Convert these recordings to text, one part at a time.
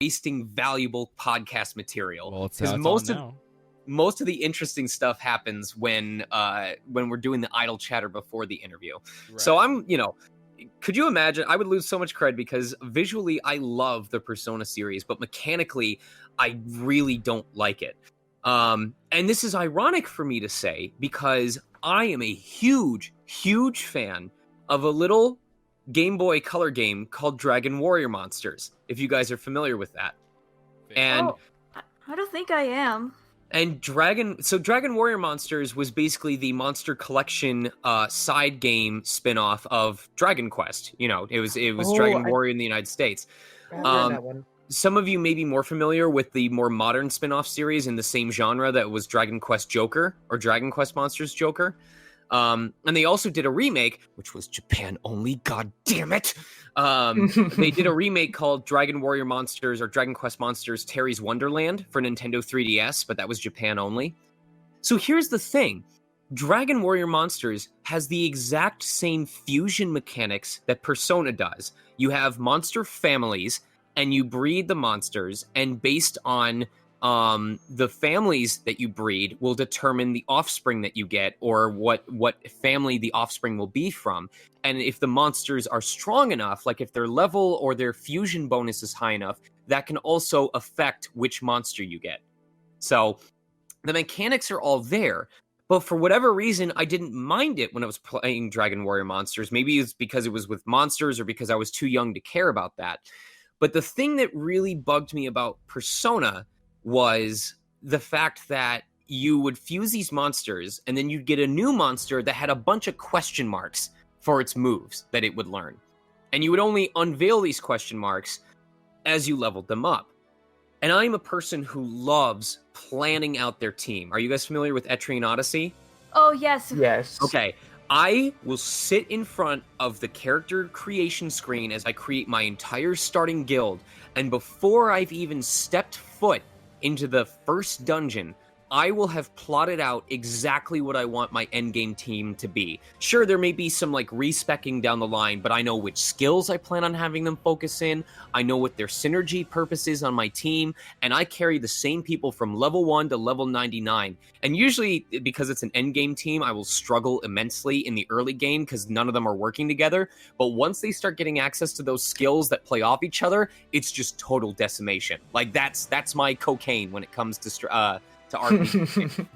wasting valuable podcast material. Well, it's because most of the interesting stuff happens when we're doing the idle chatter before the interview. Right. So I'm, could you imagine? I would lose so much cred because visually I love the Persona series, but mechanically I really don't like it. And this is ironic for me to say because I am a huge, huge fan of a little Game Boy Color game called Dragon Warrior Monsters, if you guys are familiar with that. And I don't think I am. And Dragon Warrior Monsters was basically the Monster Collection side game spin-off of Dragon Quest. It was Dragon Warrior in the United States. That one. Some of you may be more familiar with the more modern spin-off series in the same genre that was Dragon Quest Joker or Dragon Quest Monsters Joker. And they also did a remake, which was Japan only, god damn it. They did a remake called Dragon Warrior Monsters or Dragon Quest Monsters Terry's Wonderland for Nintendo 3DS, but that was Japan only. So here's the thing. Dragon Warrior Monsters has the exact same fusion mechanics that Persona does. You have monster families, and you breed the monsters, and based on the families that you breed will determine the offspring that you get or what family the offspring will be from. And if the monsters are strong enough, like if their level or their fusion bonus is high enough, that can also affect which monster you get. So the mechanics are all there. But for whatever reason, I didn't mind it when I was playing Dragon Warrior Monsters. Maybe it's because it was with monsters or because I was too young to care about that. But the thing that really bugged me about Persona was the fact that you would fuse these monsters and then you'd get a new monster that had a bunch of question marks for its moves that it would learn. And you would only unveil these question marks as you leveled them up. And I'm a person who loves planning out their team. Are you guys familiar with Etrian Odyssey? Oh, yes. Yes. Okay. I will sit in front of the character creation screen as I create my entire starting guild. And before I've even stepped foot into the first dungeon, I will have plotted out exactly what I want my endgame team to be. Sure, there may be some respecking down the line, but I know which skills I plan on having them focus in. I know what their synergy purpose is on my team, and I carry the same people from level 1 to level 99. And usually, because it's an endgame team, I will struggle immensely in the early game because none of them are working together. But once they start getting access to those skills that play off each other, it's just total decimation. That's my cocaine when it comes to RPG.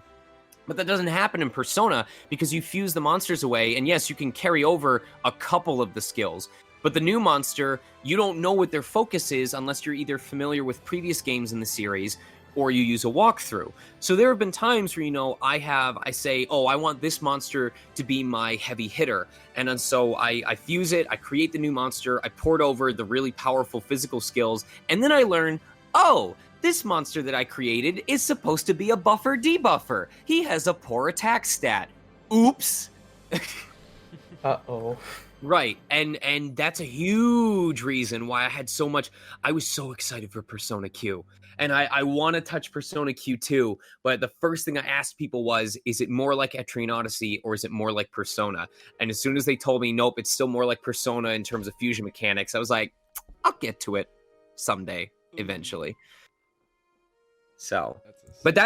But that doesn't happen in Persona because you fuse the monsters away, and yes, you can carry over a couple of the skills, but the new monster, you don't know what their focus is unless you're either familiar with previous games in the series or you use a walkthrough. So there have been times where, I say, I want this monster to be my heavy hitter, and then so I fuse it, I create the new monster, I port over the really powerful physical skills, and then I learn, this monster that I created is supposed to be a buffer debuffer. He has a poor attack stat. Oops. Uh-oh. Right. And that's a huge reason why I was so excited for Persona Q. And I want to touch Persona Q too, but the first thing I asked people was, is it more like Etrian Odyssey or is it more like Persona? And as soon as they told me, nope, it's still more like Persona in terms of fusion mechanics, I was like, I'll get to it someday, eventually. So, but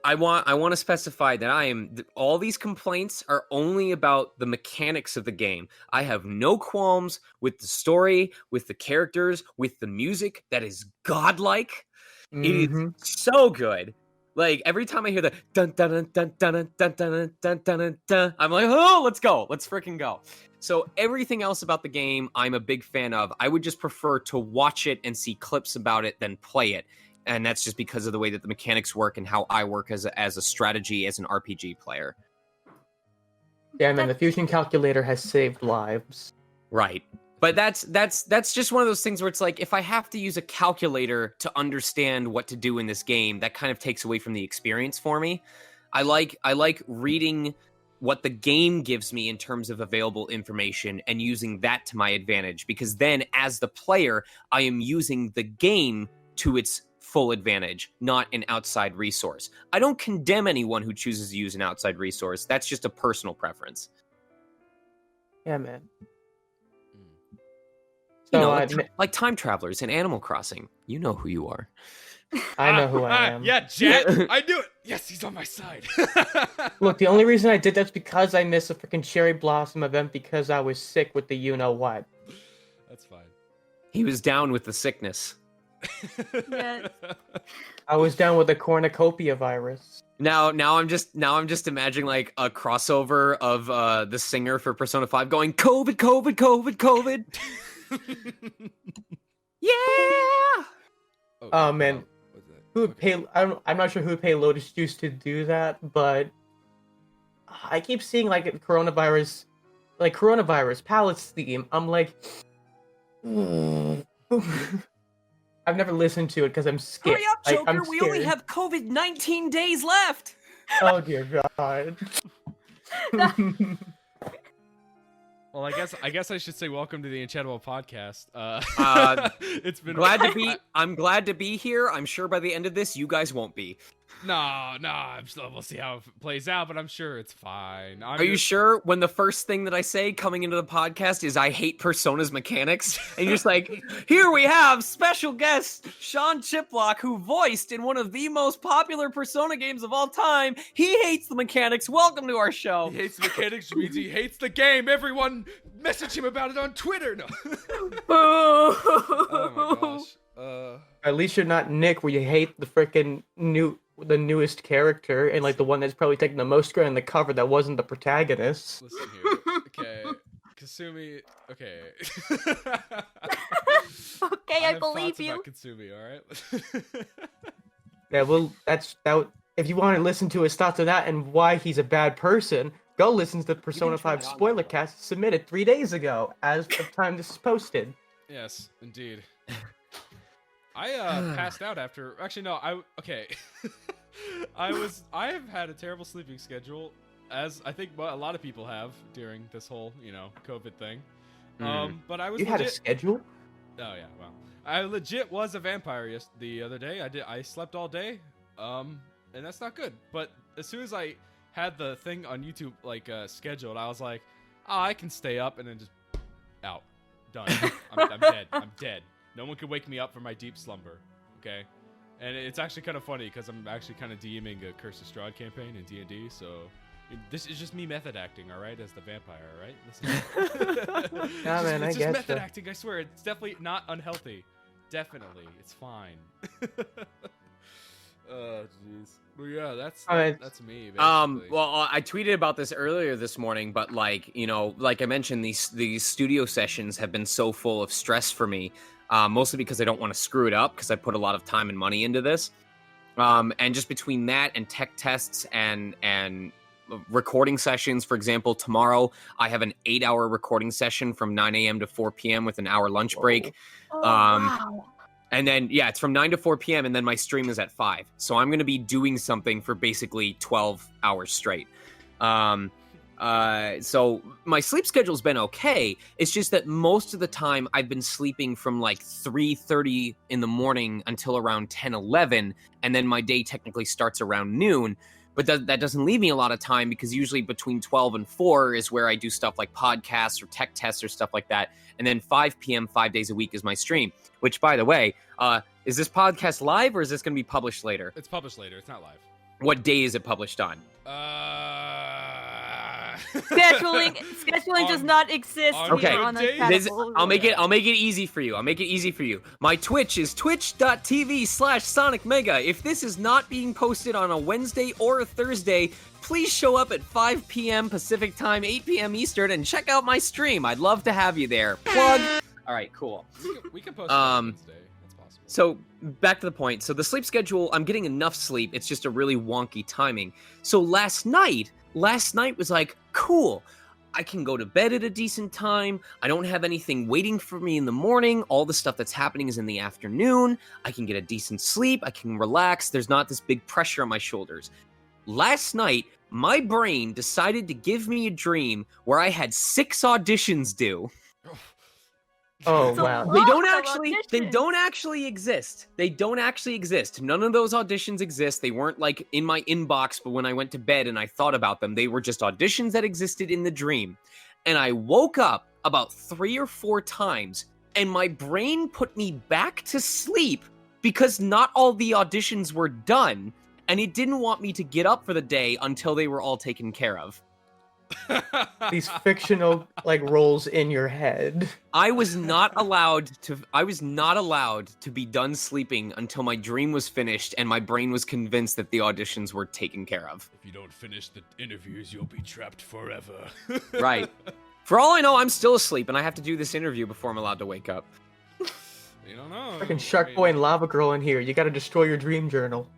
I want to specify that all these complaints are only about the mechanics of the game. I have no qualms with the story, with the characters, with the music that is godlike. Mm-hmm. It is so good. Every time I hear the dun dun dun dun dun dun dun dun dun dun, I'm like, let's go, let's freaking go. So everything else about the game, I'm a big fan of. I would just prefer to watch it and see clips about it than play it. And that's just because of the way that the mechanics work and how I work as a strategy, as an RPG player. Yeah, man, the fusion calculator has saved lives. Right. But that's just one of those things where it's like, if I have to use a calculator to understand what to do in this game, that kind of takes away from the experience for me. I like reading what the game gives me in terms of available information and using that to my advantage, because then as the player, I am using the game to its full advantage, not an outside resource. I don't condemn anyone who chooses to use an outside resource. That's just a personal preference. Yeah, man. You So, know, like time travelers in Animal Crossing. You know who you are. I know who I am. Yeah, Jet. I knew it. Yes, he's on my side. Look, the only reason I did that's because I missed a freaking cherry blossom event because I was sick with the you-know-what. That's fine. He was down with the sickness. Yes. I was down with the cornucopia virus. Now I'm just imagining like a crossover of the singer for Persona 5 going COVID, COVID, COVID, COVID. Yeah. Oh man, who would pay? I'm not sure who would pay Lotus Juice to do that, but I keep seeing like coronavirus Palace theme. I'm like, I've never listened to it because I'm scared. Hurry up, Joker! I'm We only scared. have COVID 19 days left. Oh dear God. Well, I guess I should say welcome to the Unchatable podcast. It's been I'm glad to be here. I'm sure by the end of this, you guys won't be. No, we'll see how it plays out, but I'm sure it's fine. Are you sure when the first thing that I say coming into the podcast is I hate Persona's mechanics? And you're just like, here we have special guest Sean Chiplock, who voiced in one of the most popular Persona games of all time. He hates the mechanics. Welcome to our show. He hates the mechanics, which means he hates the game. Everyone message him about it on Twitter. No. Oh my gosh. At least you're not Nick, where you hate the freaking the newest character and like the one that's probably taking the most credit on the cover that wasn't the protagonist. Listen here. Okay. Kasumi. Okay. Okay, I believe you. About Kasumi, all right? Yeah, well, that. If you want to listen to his thoughts on that and why he's a bad person, go listen to the Persona 5 spoiler cast submitted 3 days ago, as of the time this is posted. Yes, indeed. I passed out after. Actually, no. Okay. I've had a terrible sleeping schedule, as I think a lot of people have during this whole, COVID thing. But I was. You had a schedule? Oh yeah. Well, I legit was a vampire the other day. I slept all day. And that's not good. But as soon as I had the thing on YouTube scheduled, I was like, oh, I can stay up, and then just out, done. I'm dead. I'm dead. No one could wake me up from my deep slumber, okay? And it's actually kind of funny because I'm actually kind of DMing a Curse of Strahd campaign in D&D, so this is just me method acting, all right, as the vampire, all right? Listen. Yeah, man, it's I just guess method acting, I swear. It's definitely not unhealthy. Definitely. It's fine. Oh, jeez. Well, yeah, that's me, basically. Well, I tweeted about this earlier this morning, but like I mentioned, these studio sessions have been so full of stress for me. Mostly because I don't want to screw it up because I put a lot of time and money into this. And just between that and tech tests and recording sessions, for example, tomorrow I have an 8-hour recording session from 9 a.m. to 4 p.m. with an hour lunch break. Wow. And then, it's from 9 to 4 p.m. and then my stream is at 5. So I'm going to be doing something for basically 12 hours straight. So my sleep schedule's been okay. It's just that most of the time I've been sleeping from like 3:30 in the morning until around 10, 11, and then my day technically starts around noon. But that doesn't leave me a lot of time because usually between 12 and 4 is where I do stuff like podcasts or tech tests or stuff like that. And then 5 p.m. 5 days a week is my stream, which, by the way, is this podcast live or is this going to be published later? It's published later. It's not live. What day is it published on? Scheduling does not exist. Okay. On I'll make it easy for you. My Twitch is twitch.tv/SonicMega. If this is not being posted on a Wednesday or a Thursday, please show up at 5 p.m. Pacific time, 8 p.m. Eastern, and check out my stream. I'd love to have you there. Plug. All right, cool. We can post it on Wednesday. That's possible. So back to the point. So the sleep schedule, I'm getting enough sleep. It's just a really wonky timing. So last night was like, cool. I can go to bed at a decent time. I don't have anything waiting for me in the morning. All the stuff that's happening is in the afternoon. I can get a decent sleep. I can relax. There's not this big pressure on my shoulders. Last night, my brain decided to give me a dream where I had 6 auditions due. Oh, So wow. They don't Auditions. actually exist. They don't actually exist. None of those auditions exist. They weren't like in my inbox, but when I went to bed and I thought about them, they were just auditions that existed in the dream. And I woke up about 3 or 4 times and my brain put me back to sleep because not all the auditions were done, and it didn't want me to get up for the day until they were all taken care of. These fictional like roles in your head. I was not allowed to be done sleeping until my dream was finished and my brain was convinced that the auditions were taken care of. If you don't finish the interviews, you'll be trapped forever. Right. For all I know, I'm still asleep and I have to do this interview before I'm allowed to wake up. You don't know. Freaking Shark Boy and Lava Girl in here. You gotta destroy your dream journal.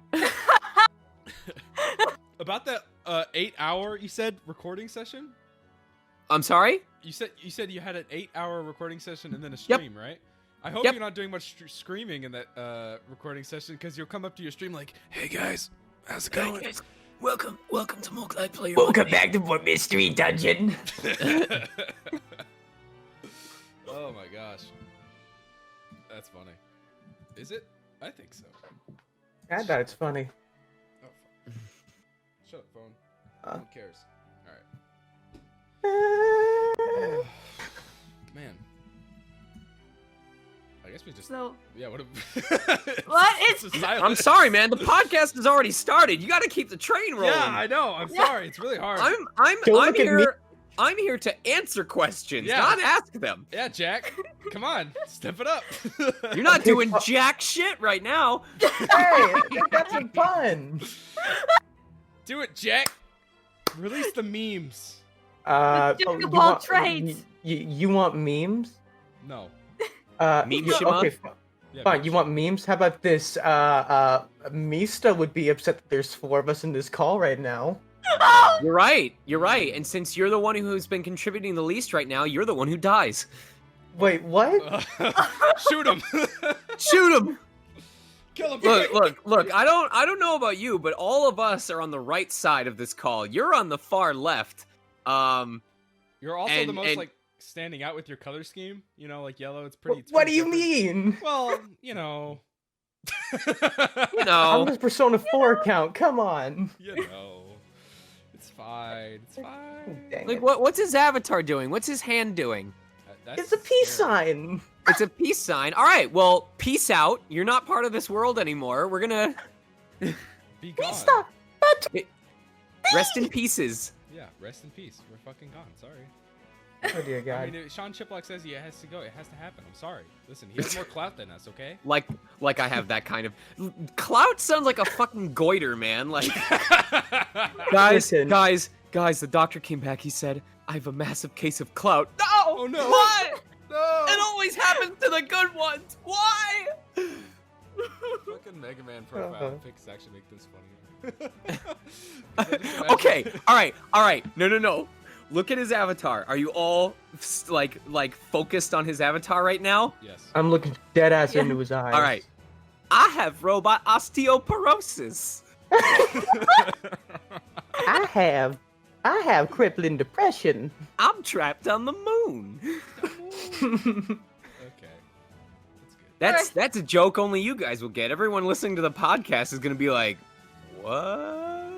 About that 8-hour, you said, recording session? I'm sorry? You said you had an 8-hour recording session and then a stream, right? I hope Yep. you're not doing much screaming in that recording session, because you'll come up to your stream like, "Hey guys, how's it going?" Guys, welcome to Multiplayer. Welcome back to more Mystery Dungeon. Oh my gosh, that's funny. Is it? I think so. I thought it's funny. Oh, fuck. Shut up, phone. Huh? Who cares? All right. Man. I guess we just. So, Yeah. What? What? It's just silent. I'm sorry, man. The podcast has already started. You got to keep the train rolling. Yeah, I know. I'm sorry. It's really hard. I'm Don't look at me. here. I'm here to answer questions, Yeah. not ask them. Yeah, Jack. Come on, step it up. You're not doing jack shit right now. Hey, that's some fun. Do it, Jack. Release the memes. Jack of all trades. You want memes? No. Mishima? Okay, Yeah, fine. You want memes? How about this? Mista would be upset that there's 4 of us in this call right now. You're right. You're right. And since you're the one who's been contributing the least right now, you're the one who dies. Wait, what? Shoot him. Shoot him. Kill him. Look. I don't know about you, but all of us are on the right side of this call. You're on the far left. You're also the and- most and- like standing out with your color scheme. You know, like yellow. It's pretty. It's What do pretty you different. mean? Well, you know. You I'm know. this Persona 4 account. Come on. You know. It's fine. It's fine. Dang Like it. what's his avatar doing? What's his hand doing? That's It's a peace scary. sign. It's a peace sign. All right. Well, peace out. You're not part of this world anymore. We're gonna Be gone. Mista. rest in pieces. Yeah. Rest in peace. We're fucking gone. Sorry. Oh dear I God. mean, if Sean Chiplock says it has to go. It has to happen. I'm sorry. Listen, he has more clout than us. Okay. Like I have that kind of clout. Sounds like a fucking goiter, man. Like Listen. guys. The doctor came back. He said I have a massive case of clout. No. Oh no. Why? No. It always happens to the good ones. Why? Fucking Mega Man profile pics actually make this funnier. Okay. All right. No. Look at his avatar. Are you all like focused on his avatar right now? Yes. I'm looking dead ass into his eyes. All right. I have robot osteoporosis. I have crippling depression. I'm trapped on the moon. Okay. That's good. That's a joke only you guys will get. Everyone listening to the podcast is gonna be like, what?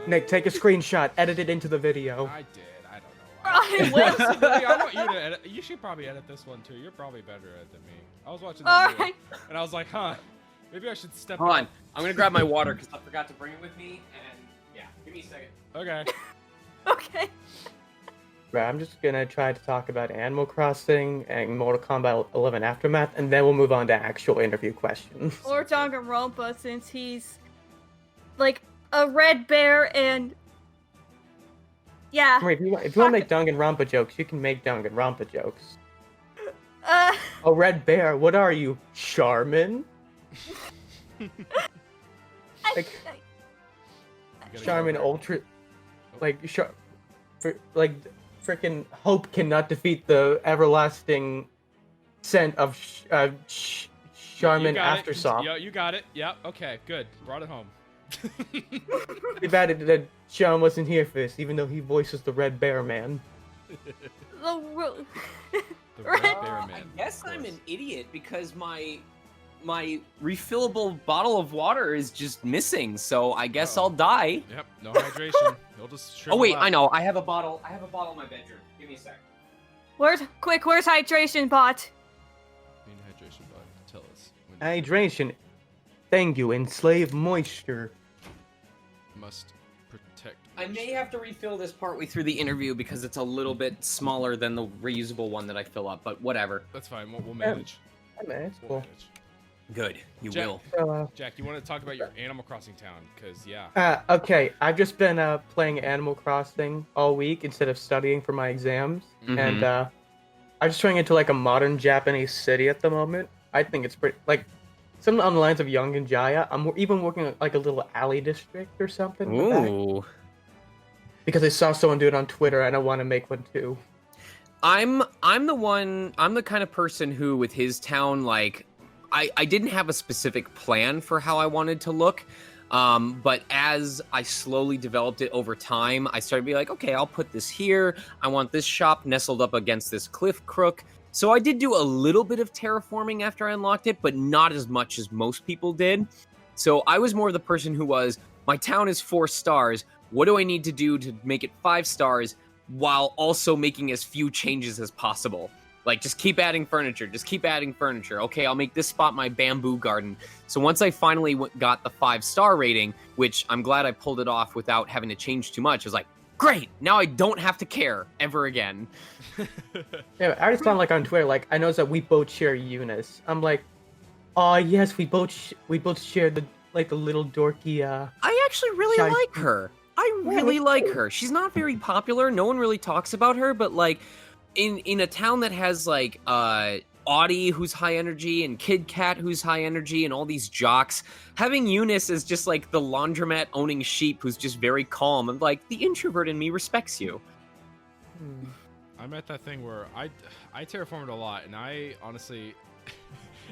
Nick, take a screenshot, edit it into the video. I did. I don't know. I will. Honestly, Billy, I want you to edit. You should probably edit this one too. You're probably better at it than me. I was watching that video, Alright. and I was like, huh, maybe I should step Hold up. on. I'm gonna grab my water because I forgot to bring it with me. And yeah, give me a second. Okay. Okay. Right, I'm just gonna try to talk about Animal Crossing and Mortal Kombat 11 Aftermath, and then we'll move on to actual interview questions. Or Danganronpa, since he's like a red bear and yeah. Wait, if you want to make Danganronpa jokes, you can make Danganronpa jokes. Uh, Oh, Red Bear, what are you, Charmin? Like, Charmin Ultra, like, freaking Hope cannot defeat the everlasting scent of Charmin You got it. Aftersoft. Yeah, you got it. Yep. Okay. Good. Brought it home. Too bad that Sean wasn't here for this, even though he voices the Red Bear Man. the The Right. Red Bear I Man. guess of I'm course. an idiot because my refillable bottle of water is just missing. So I guess Uh-oh. I'll die. Yep. No hydration. You'll just Oh shrivel wait, out. I know. I have a bottle in my bedroom. Give me a sec. where's hydration bot? Hydration. Thank you. Enslave moisture. Must protect. I may have to refill this partway through the interview because it's a little bit smaller than the reusable one that I fill up, but whatever. That's fine. We'll manage. I mean, it's We'll cool. manage. Good, you Jack, will. So, Jack, you want to talk about your Animal Crossing town? Because, yeah. okay, I've just been playing Animal Crossing all week instead of studying for my exams, and I'm just turning into like a modern Japanese city at the moment. I think it's pretty like something on the lines of Young and Jaya. I'm even working at, like a little alley district or something. with that, Ooh. because I saw someone do it on Twitter, and I want to make one too. I'm the kind of person who, with his town, like, I didn't have a specific plan for how I wanted to look, but as I slowly developed it over time, I started to be like, okay, I'll put this here. I want this shop nestled up against this cliff crook. So I did do a little bit of terraforming after I unlocked it, but not as much as most people did. So I was more the person who was, my town is 4 stars. What do I need to do to make it 5 stars while also making as few changes as possible? Like, just keep adding furniture. Just keep adding furniture. Okay, I'll make this spot my bamboo garden. So once I finally got the 5-star rating, which I'm glad I pulled it off without having to change too much, I was like, great! Now I don't have to care ever again. Yeah, I already found like on Twitter, like I noticed that we both share Eunice. I'm like, oh yes, we both share the little dorky. I actually really Shy- like her. I Yeah, really me like too. her. She's not very popular. No one really talks about her, but like in a town that has like Audie who's high energy and Kid Cat who's high energy and all these jocks, having Eunice as just like the laundromat owning sheep who's just very calm and like the introvert in me respects you. I'm at that thing where I terraformed a lot, and I honestly,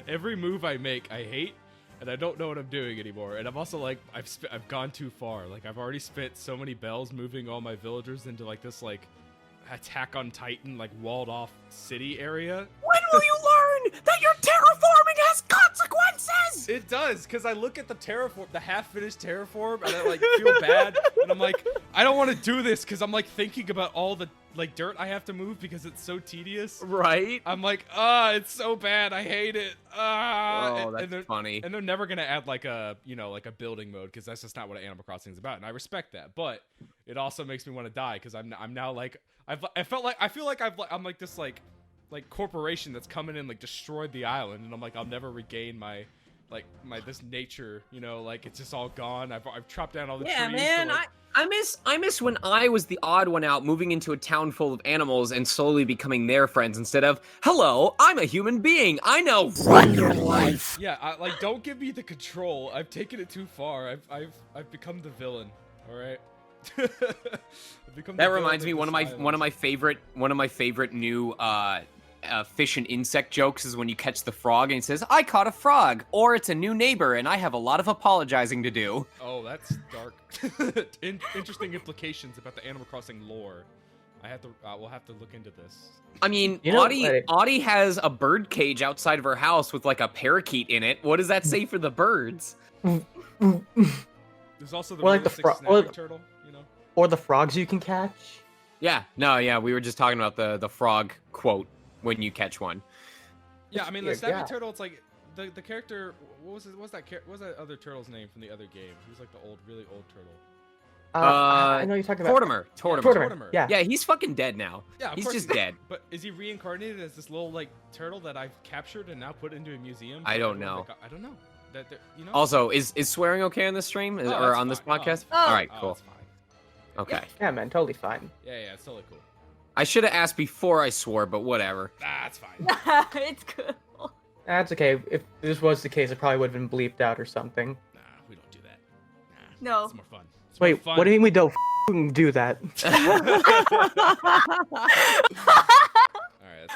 every move I make, I hate, and I don't know what I'm doing anymore. And I'm also like, I've gone too far. Like, I've already spent so many bells moving all my villagers into like this like Attack on Titan like walled off city area. When will you learn that your terraforming has consequences? It does, because I look at the half-finished terraform, and I like feel bad, and I'm like, I don't want to do this because I'm like thinking about all the like dirt I have to move because it's so tedious. Right? I'm like, it's so bad. I hate it. Oh, that's funny. And they're never gonna add like a like a building mode because that's just not what Animal Crossing is about, and I respect that. But it also makes me want to die because I'm now like I feel like I'm like this like corporation that's coming in like destroyed the island, and I'm like I'll never regain my this nature, like it's just all gone. I've chopped down all the trees. Yeah, man, to, like, I miss when I was the odd one out, moving into a town full of animals and slowly becoming their friends instead of, hello, I'm a human being. I know. Run your life. Yeah, like don't give me the control. I've taken it too far. I've become the villain. All right. That reminds me, one of my favorite new fish and insect jokes is when you catch the frog and he says, I caught a frog, or it's a new neighbor and I have a lot of apologizing to do. Oh, that's dark. Interesting implications about the Animal Crossing lore. We'll have to look into this. I mean, Audie has a bird cage outside of her house with like a parakeet in it. What does that say for the birds? There's also the realistic snapping turtle, or the frogs you can catch. Yeah, we were just talking about the frog quote when you catch one. Yeah, I mean the snapping turtle. It's like the character. What was that other turtle's name from the other game? He was like the really old turtle. I know you're talking about Tortimer. Yeah, he's fucking dead now. Yeah, he's just dead. But is he reincarnated as this little like turtle that I've captured and now put into a museum? I don't know. I don't know. Also, is swearing okay on this stream or on this podcast? Oh. All right, cool. That's fine. Okay. Yeah, man, totally fine. Yeah, it's totally cool. I should have asked before I swore, but whatever. That's fine. It's cool. That's okay. If this was the case, it probably would have been bleeped out or something. Nah, we don't do that. No. It's more fun. Wait, what do you mean we don't do that? Alright,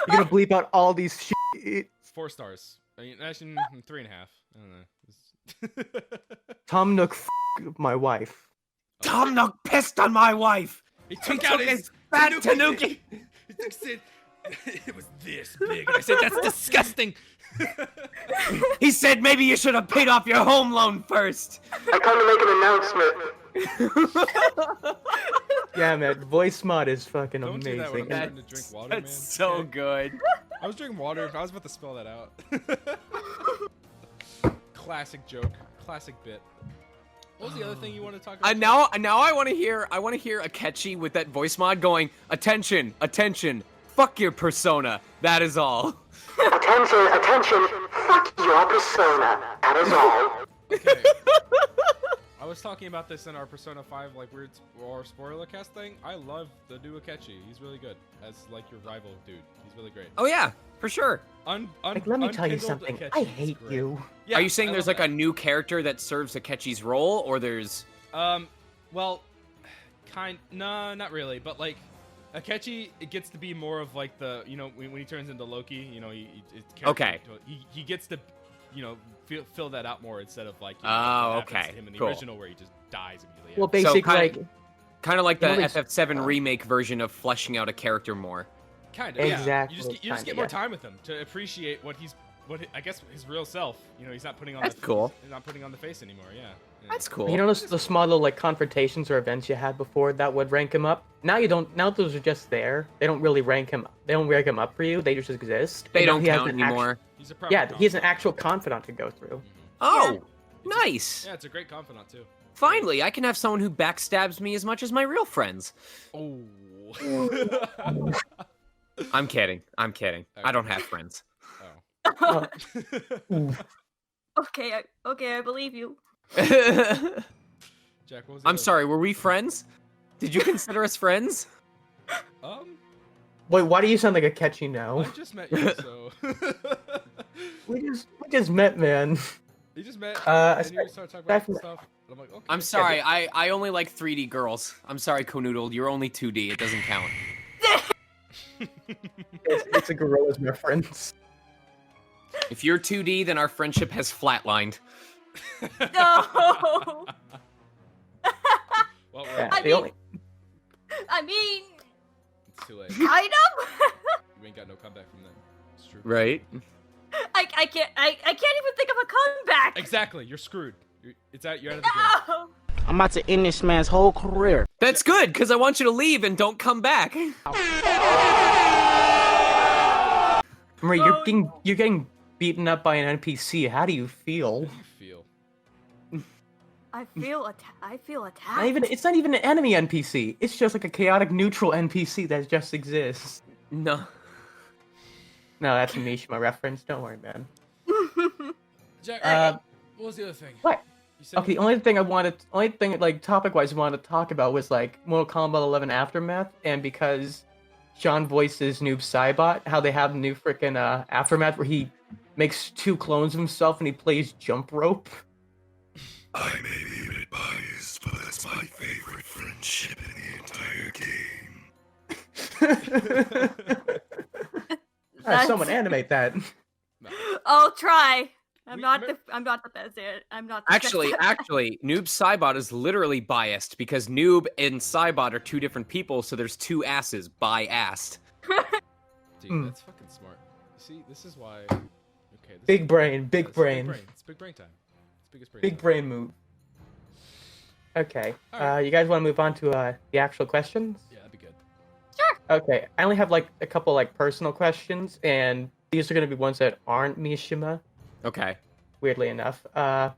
You're gonna bleep out all these shit. 4 stars. I mean, actually, 3.5. I don't know. Tom Nook my wife. Tom Nook pissed on my wife. He took out his fat tanuki. He said, it was this big. And I said, that's disgusting. He said maybe you should have paid off your home loan first. I come to make an announcement. Yeah, man, voice mod is fucking Don't amazing. do that when I'm starting to drink water, man. That's so good. I was drinking water. I was about to spell that out. classic joke, classic bit. What was the other thing you want to talk about? Now I want to hear Akechi with that voice mod going, attention, attention, fuck your persona. That is all. Attention, attention, fuck your persona. That is all. Okay. I was talking about this in our Persona 5 like weird or spoiler cast thing. I love the new Akechi. He's really good as like your rival dude. He's really great. Oh yeah, for sure. Like, let me tell you Unkindled something. Akechi I is hate great. you. Yeah, Are you saying I there's love like a that. new character that serves Akechi's role, or there's? Well, no, not really. But like, Akechi, it gets to be more of like the, you know, when he turns into Loki, you know, Okay. he gets to, you know, fill that out more instead of like, you Oh, what happens okay, to him in the cool. original where he just dies immediately. Well, So basically, kind of like the You know, FF7 remake version of fleshing out a character more. kind of, Exactly, Yeah. You just get kinda, more yeah. time with him to appreciate I guess his real self. You know, he's not putting on That's cool. He's not putting on the face anymore. Yeah. That's cool. you notice the small little like confrontations or events you had before that would rank him up. Now you don't. Now those are just there. They don't really rank him. They don't rank him up for you. They just exist. They And now don't he has count an anymore. He's a proper Yeah, he has an confidant. actual confidant to go through. Oh, nice. Yeah, it's a great confidant too. Finally, I can have someone who backstabs me as much as my real friends. Oh. I'm kidding. I don't have friends. Oh. Okay, I believe you. Jack, what was the I'm other- sorry, were we friends? Did you consider us friends? Wait, why do you sound like a catchy now? I just met you, so. We just met, man. You just met. Uh, and you start talking aside about from- stuff. And I'm like, okay. I'm sorry, I only like 3D girls. I'm sorry, Konoodle, you're only 2D, it doesn't count. It's a Gorilla's reference. If you're 2D, then our friendship has flatlined. No. Well, Yeah, I the mean- only- I mean, it's too late. kind of. You ain't got no comeback from them. It's true. Right? I can't even think of a comeback. Exactly. You're screwed. You're out of the game. No. I'm about to end this man's whole career. That's good, because I want you to leave and don't come back. Marie, Oh. you're getting beaten up by an NPC. How do you feel? How do you feel? I feel attacked. It's not even an enemy NPC. It's just like a chaotic neutral NPC that just exists. No. No, that's a Mishima reference. Don't worry, man. Jack, what was the other thing? What? You said Okay, only thing like topic-wise I wanted to talk about was like Mortal Kombat 11 Aftermath, and because Sean voices Noob Saibot, how they have new freaking Aftermath where he makes 2 clones of himself and he plays jump rope. I may be a bit biased, but that's my favorite friendship in the entire game. Someone animate that. I'll try. I'm We- not me- the best at it. I'm not the Actually, best. Noob Saibot is literally biased because Noob and Saibot are 2 different people, so there's 2 asses, bi-assed. Dude, Hmm. that's fucking smart. You see, this is why. Okay. This Big brain, yeah, big this is brain. It's big brain time. It's biggest brain. Big time. brain move. Okay, Alright. you guys want to move on to the actual questions? Yeah, that'd be good. Okay, I only have like a couple like personal questions, and these are gonna be ones that aren't Mishima. Okay. Weirdly enough, as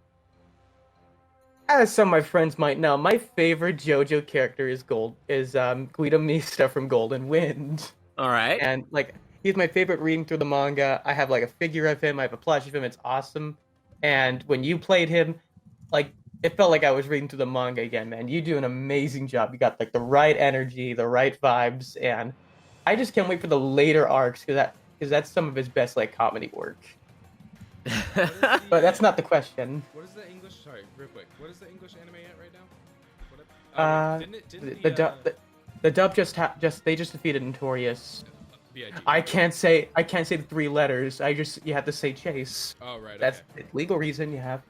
some of my friends might know, my favorite JoJo character is Guido Mista from Golden Wind, Alright. and like he's my favorite reading through the manga. I have like a figure of him, I have a plush of him. It's awesome, and when you played him, like it felt like I was reading through the manga again, man. You do an amazing job. You got like the right energy, the right vibes, and I just can't wait for the later arcs because that's some of his best like comedy work. But that's not the question. What is the English? Sorry, real quick. What is the English anime at right now? The dub just they just defeated Notorious. BIG. I can't say the 3 letters. You have to say Chase. Oh right. That's okay. the legal reason you have.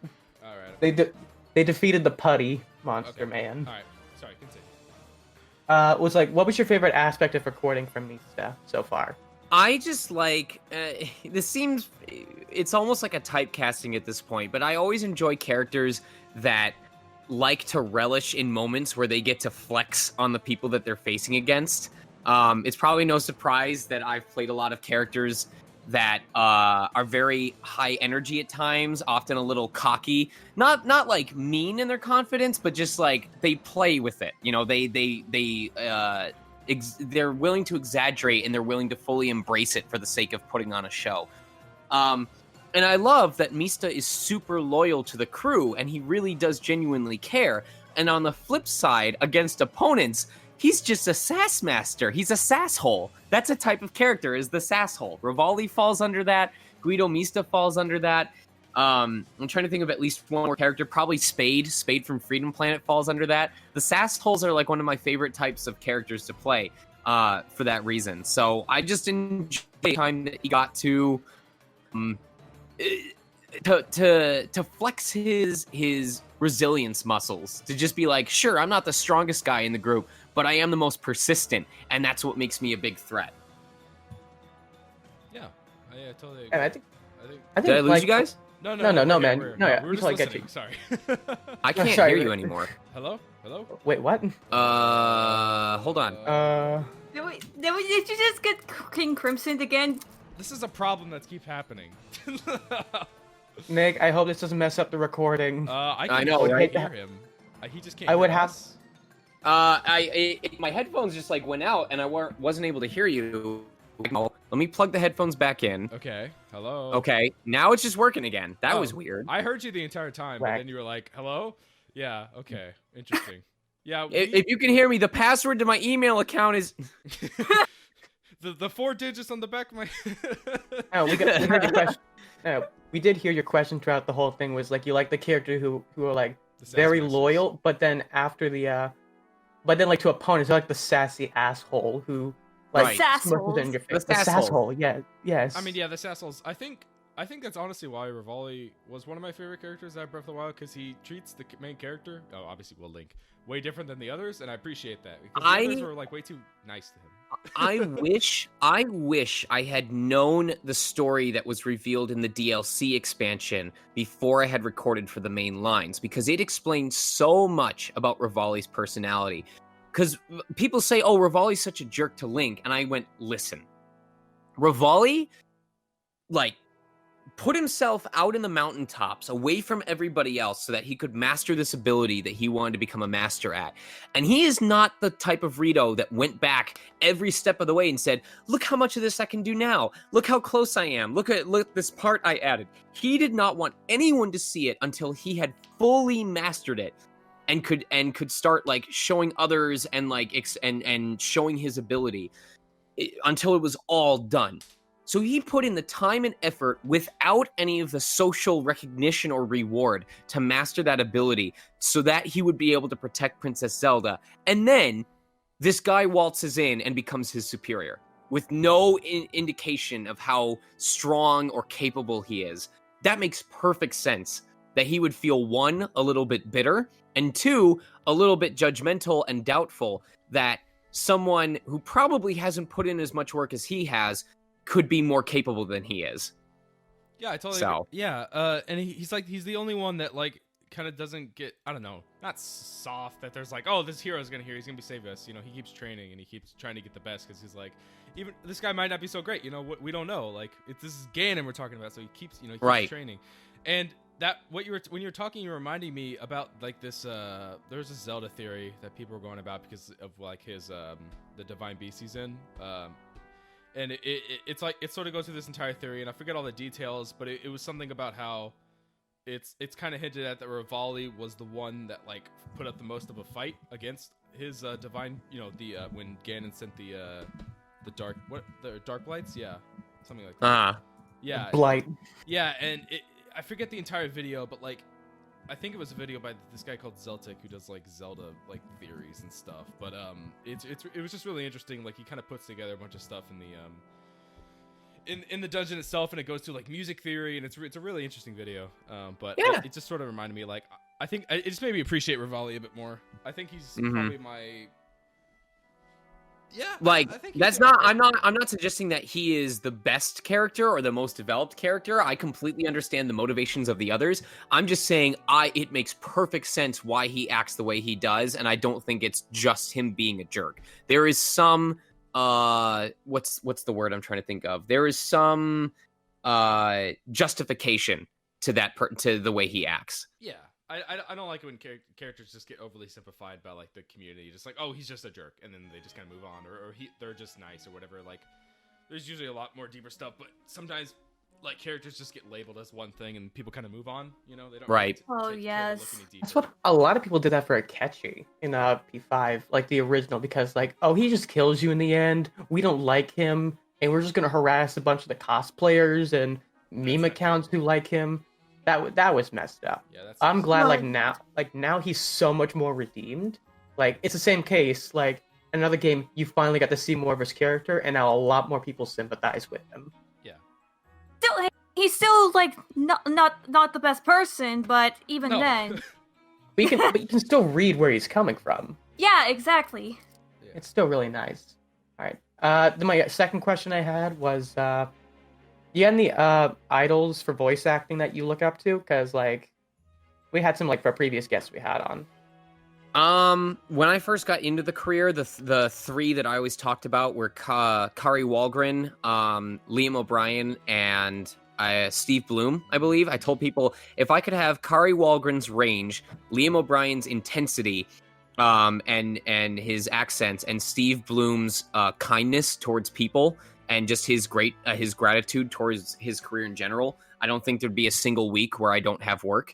All right. They defeated the putty monster Okay. man. All right. Sorry. Continue. Was like, what was your favorite aspect of recording from Mista so far? I just like it's almost like a typecasting at this point, but I always enjoy characters that like to relish in moments where they get to flex on the people that they're facing against. It's probably no surprise that I've played a lot of characters that are very high energy at times, often a little cocky, not like mean in their confidence, but just like they play with it. You know, they're willing to exaggerate and they're willing to fully embrace it for the sake of putting on a show. And I love that Mista is super loyal to the crew and he really does genuinely care. And on the flip side, against opponents, he's just a sass master. He's a sasshole. That's a type of character, is the sasshole. Rivali falls under that. Guido Mista falls under that. I'm trying to think of at least one more character. Probably Spade. Spade from Freedom Planet falls under that. The sassholes are like one of my favorite types of characters to play for that reason. So I just enjoyed the time that he got to flex his resilience muscles, to just be like, sure, I'm not the strongest guy in the group, but I am the most persistent, and that's what makes me a big threat. Yeah, I totally agree. And I think Did I lose you guys? No, man. We're We just totally get listening. you. Sorry. I can't sorry. hear you anymore. Hello? Wait, what? Hold on. Did you just get King Crimson again? This is a problem that keeps happening. Nick, I hope this doesn't mess up the recording. I know, can't right? hear him. He just can't. I would hear have. us. My headphones just like went out, and I wasn't able to hear you. Let me plug the headphones back in. Okay. Hello. Okay, now it's just working again. That Oh, was weird. I heard you the entire time, but Whack. then you were like, "Hello." Yeah. Okay. Interesting. Yeah. If you can hear me, the password to my email account is. the 4 digits on the back of my. No, we heard your question. No, we did hear your question throughout the whole thing. Was like you like the character who are like The sass very masters. loyal, but then after but then like to opponents, they're like the sassy asshole who like Right. smushes it in your face. The sasshole. Yeah, yes. I mean, yeah, the Sassholes. I think that's honestly why Rivali was one of my favorite characters at Breath of the Wild, because he treats the main character, obviously Will Link, way different than the others, and I appreciate that, because the others were like way too nice to him. I wish I had known the story that was revealed in the DLC expansion before I had recorded for the main lines, because it explained so much about Rivali's personality. Because people say, oh, Rivali's such a jerk to Link, and I went, listen, Rivali, like, put himself out in the mountaintops, away from everybody else, so that he could master this ability that he wanted to become a master at. And he is not the type of Rito that went back every step of the way and said, look how much of this I can do now. Look how close I am. Look this part I added. He did not want anyone to see it until he had fully mastered it and could start like showing others and like and showing his ability until it was all done. So he put in the time and effort without any of the social recognition or reward to master that ability so that he would be able to protect Princess Zelda. And then this guy waltzes in and becomes his superior with no indication of how strong or capable he is. That makes perfect sense that he would feel, one, a little bit bitter, and two, a little bit judgmental and doubtful that someone who probably hasn't put in as much work as he has could be more capable than he is. Yeah, I totally So. agree. Yeah, and he's the only one that like kind of doesn't get, I don't know, not soft, that there's like, oh, this hero's gonna here, he's gonna be save us. You know, he keeps training and he keeps trying to get the best, because he's like, even this guy might not be so great. You know, we don't know. Like, this is Ganon we're talking about, so he keeps Right. training. And that when you were talking, you're reminding me about like this. There's a Zelda theory that people were going about because of like his the Divine Beast he's in. And it's like, it sort of goes through this entire theory, and I forget all the details, but it was something about how it's kind of hinted at that Rivali was the one that like put up the most of a fight against his divine, when Ganon sent the dark blights, yeah, something like that. Yeah, Blight. yeah, and I forget the entire video, but like, I think it was a video by this guy called Zeltic who does like Zelda like theories and stuff. But it was just really interesting. Like, he kind of puts together a bunch of stuff in the in the dungeon itself, and it goes through like music theory, and it's a really interesting video. But Yeah. it just sort of reminded me, like, I think it just made me appreciate Rivali a bit more. I think he's probably my. Yeah, Like, I think he's that's the not, best. I'm not suggesting that he is the best character or the most developed character. I completely understand the motivations of the others. I'm just saying it makes perfect sense why he acts the way he does, and I don't think it's just him being a jerk. There is some what's the word I'm trying to think of? There is some justification to to the way he acts. Yeah. I don't like it when characters just get overly simplified by like the community, just like, oh, he's just a jerk, and then they just kind of move on, or they're just nice or whatever. Like, there's usually a lot more deeper stuff, but sometimes like characters just get labeled as one thing, and people kind of move on. You know, they don't. Right. Really Yes. look any deeper. That's what a lot of people did that for Akechi in P5, like the original, because like, oh, he just kills you in the end. We don't like him, and we're just gonna harass a bunch of the cosplayers and meme accounts who like him. That was messed up. Yeah, that's. I'm glad No. now he's so much more redeemed. Like it's the same case. Like another game, you finally got to see more of his character, and now a lot more people sympathize with him. Still, he's still like not the best person, but even No. then, But you can still read where he's coming from. yeah, exactly. It's still really nice. All right. Then my second question I had was, do you have any idols for voice acting that you look up to? Because like, we had some like for previous guests we had on. When I first got into the career, the three that I always talked about were Kari Walgren, Liam O'Brien, and Steve Bloom, I believe. I told people if I could have Kari Walgren's range, Liam O'Brien's intensity, and his accents, and Steve Bloom's kindness towards people, and just his gratitude towards his career in general, I don't think there'd be a single week where I don't have work.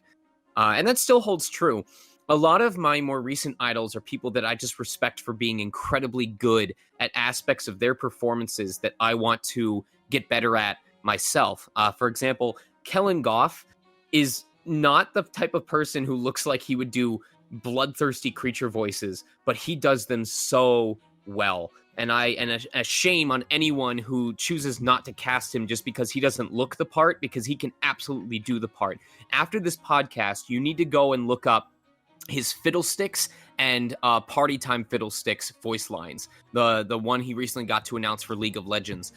And that still holds true. A lot of my more recent idols are people that I just respect for being incredibly good at aspects of their performances that I want to get better at myself. For example, Kellen Goff is not the type of person who looks like he would do bloodthirsty creature voices, but he does them so well. And a shame on anyone who chooses not to cast him just because he doesn't look the part, because he can absolutely do the part. After this podcast, you need to go and look up his Fiddlesticks and Party Time Fiddlesticks voice lines. The one he recently got to announce for League of Legends.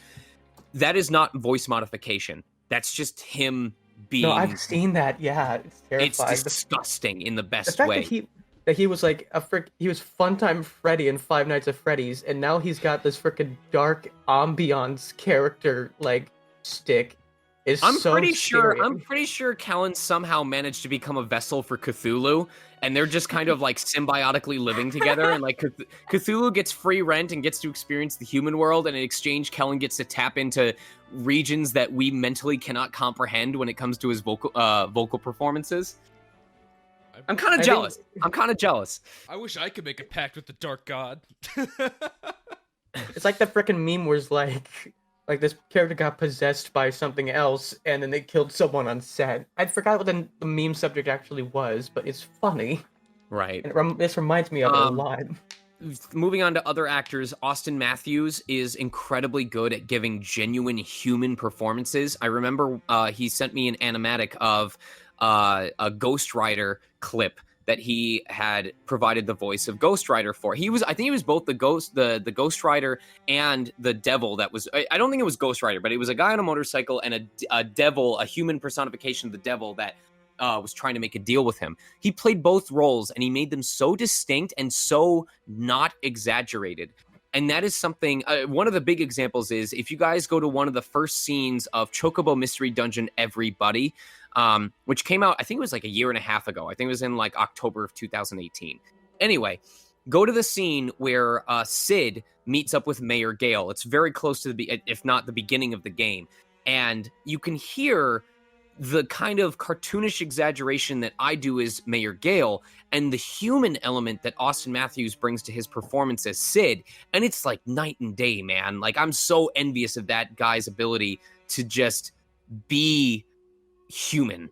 That is not voice modification. That's just him being... No, I've seen that. Yeah, it's terrifying. It's disgusting in the The best fact way. that he was like he was Funtime Freddy in Five Nights at Freddy's, and now he's got this freaking dark ambiance character like stick. Is I'm so pretty scary. sure Kellen somehow managed to become a vessel for Cthulhu, and they're just kind of like symbiotically living together, and like Cthulhu gets free rent and gets to experience the human world, and in exchange Kellen gets to tap into regions that we mentally cannot comprehend when it comes to his vocal performances. I'm kind of jealous. I'm kind of jealous. I wish I could make a pact with the Dark God. It's like the freaking meme where it's like this character got possessed by something else, and then they killed someone on set. I forgot what the meme subject actually was, but it's funny. Right. And this reminds me of it a lot. Moving on to other actors, Austin Matthews is incredibly good at giving genuine human performances. I remember he sent me an animatic of a Ghost Rider clip that he had provided the voice of Ghost Rider for. I think he was both the Ghost Rider and the devil that was, I don't think it was Ghost Rider, but it was a guy on a motorcycle and a devil, a human personification of the devil that was trying to make a deal with him. He played both roles and he made them so distinct and so not exaggerated. And that is something, one of the big examples is if you guys go to one of the first scenes of Chocobo Mystery Dungeon Everybody, which came out, I think it was like a year and a half ago. I think it was in like October of 2018. Anyway, go to the scene where Sid meets up with Mayor Gale. It's very close to if not the beginning of the game. And you can hear the kind of cartoonish exaggeration that I do as Mayor Gale and the human element that Austin Matthews brings to his performance as Sid. And it's like night and day, man. Like I'm so envious of that guy's ability to just be human.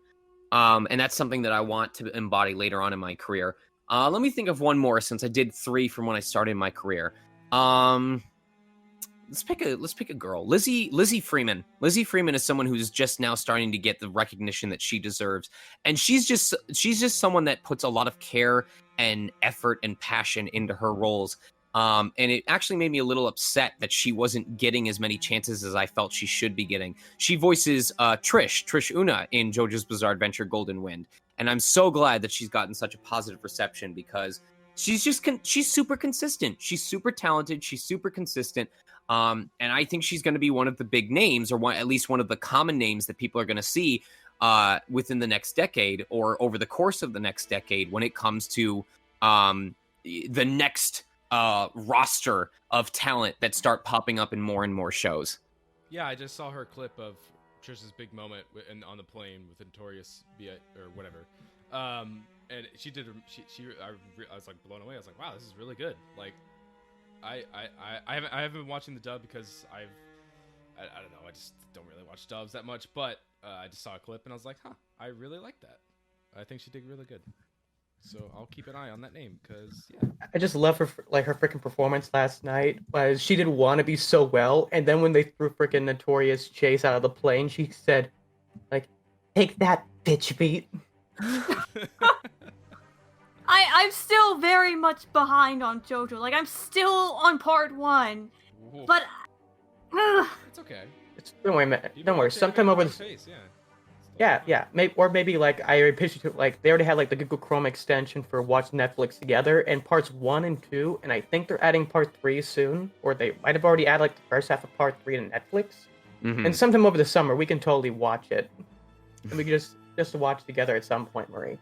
And that's something that I want to embody later on in my career. Let me think of one more since I did 3 from when I started my career. Let's pick a girl. Lizzie Freeman. Lizzie Freeman is someone who's just now starting to get the recognition that she deserves. And she's just someone that puts a lot of care and effort and passion into her roles. And it actually made me a little upset that she wasn't getting as many chances as I felt she should be getting. She voices Trish Una in JoJo's Bizarre Adventure Golden Wind. And I'm so glad that she's gotten such a positive reception because she's just she's super consistent. She's super talented. She's super consistent. And I think she's going to be one of the big names, or at least one of the common names that people are going to see within the next decade, or over the course of the next decade, when it comes to the next roster of talent that start popping up in more and more shows. Yeah, I just saw her clip of Trish's big moment on the plane with Notorious or whatever. And she did. I was like blown away. I was like, wow, this is really good. Like, I haven't been watching the dub because I don't know. I just don't really watch dubs that much. But I just saw a clip and I was like, huh, I really like that. I think she did really good. So I'll keep an eye on that name because yeah. I just love her her freaking performance last night. Was she did Wannabe so well, and then when they threw freaking Notorious Chase out of the plane, she said, like, "Take that, bitch beat." I'm still very much behind on Jojo. Like, I'm still on part 1, Ooh. but It's okay. Don't worry, man. Don't worry. Sometime over the face, yeah. Maybe like I already pitched it. Like they already had like the Google Chrome extension for Watch Netflix Together, and parts 1 and 2, and I think they're adding part 3 soon, or they might have already added like the first half of part 3 to Netflix. Mm-hmm. And sometime over the summer, we can totally watch it, and we can just watch together at some point, Marie.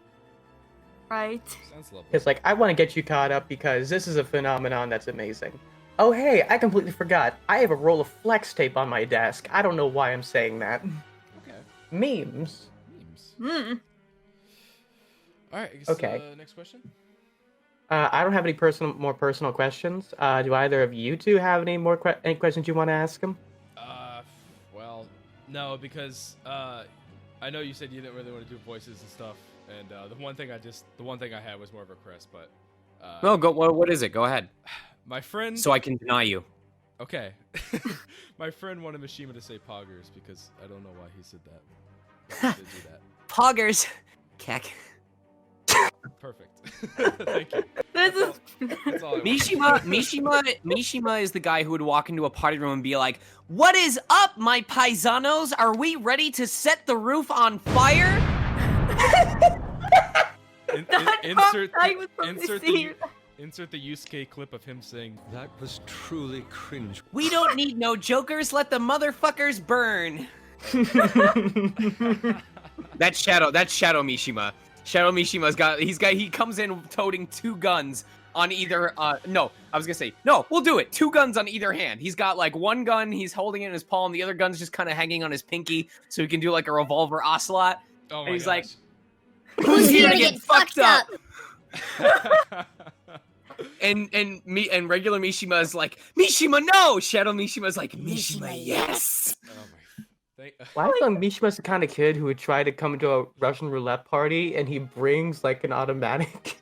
right. Sounds lovely. Because like I want to get you caught up because this is a phenomenon that's amazing. Oh hey, I completely forgot. I have a roll of flex tape on my desk. I don't know why I'm saying that. Okay. Memes. Hmm. All right. I guess, Okay. Next question. I don't have any more personal questions. Do either of you two have any any questions you want to ask him? Well, no, because I know you said you didn't really want to do voices and stuff, and the one thing I had was more of a request, but No, go. What is it? Go ahead, my friend. so I can deny you. Okay. My friend wanted Mishima to say poggers because I don't know why he said that. He did do that. Poggers. Keck. Perfect. Thank you. This is That's all I wanted. Mishima is the guy who would walk into a party room and be like, "What is up, my paisanos? Are we ready to set the roof on fire?" Insert I was probably insert seeing the insert the Yusuke clip of him saying That was truly cringe. We don't need no jokers. Let the motherfuckers burn. That's Shadow Mishima. Shadow Mishima's he comes in toting 2 guns on either we'll do it. 2 guns on either hand. He's got like 1 gun, he's holding it in his palm, the other gun's just kind of hanging on his pinky, so he can do like a revolver ocelot. Oh my And he's gosh. like, "Who's here to get fucked up?" And regular Mishima is like, "Mishima, no!" Shadow Mishima is like, "Mishima, yes!" Oh my. Well, I thought Mishima's the kind of kid who would try to come to a Russian roulette party and he brings like an automatic.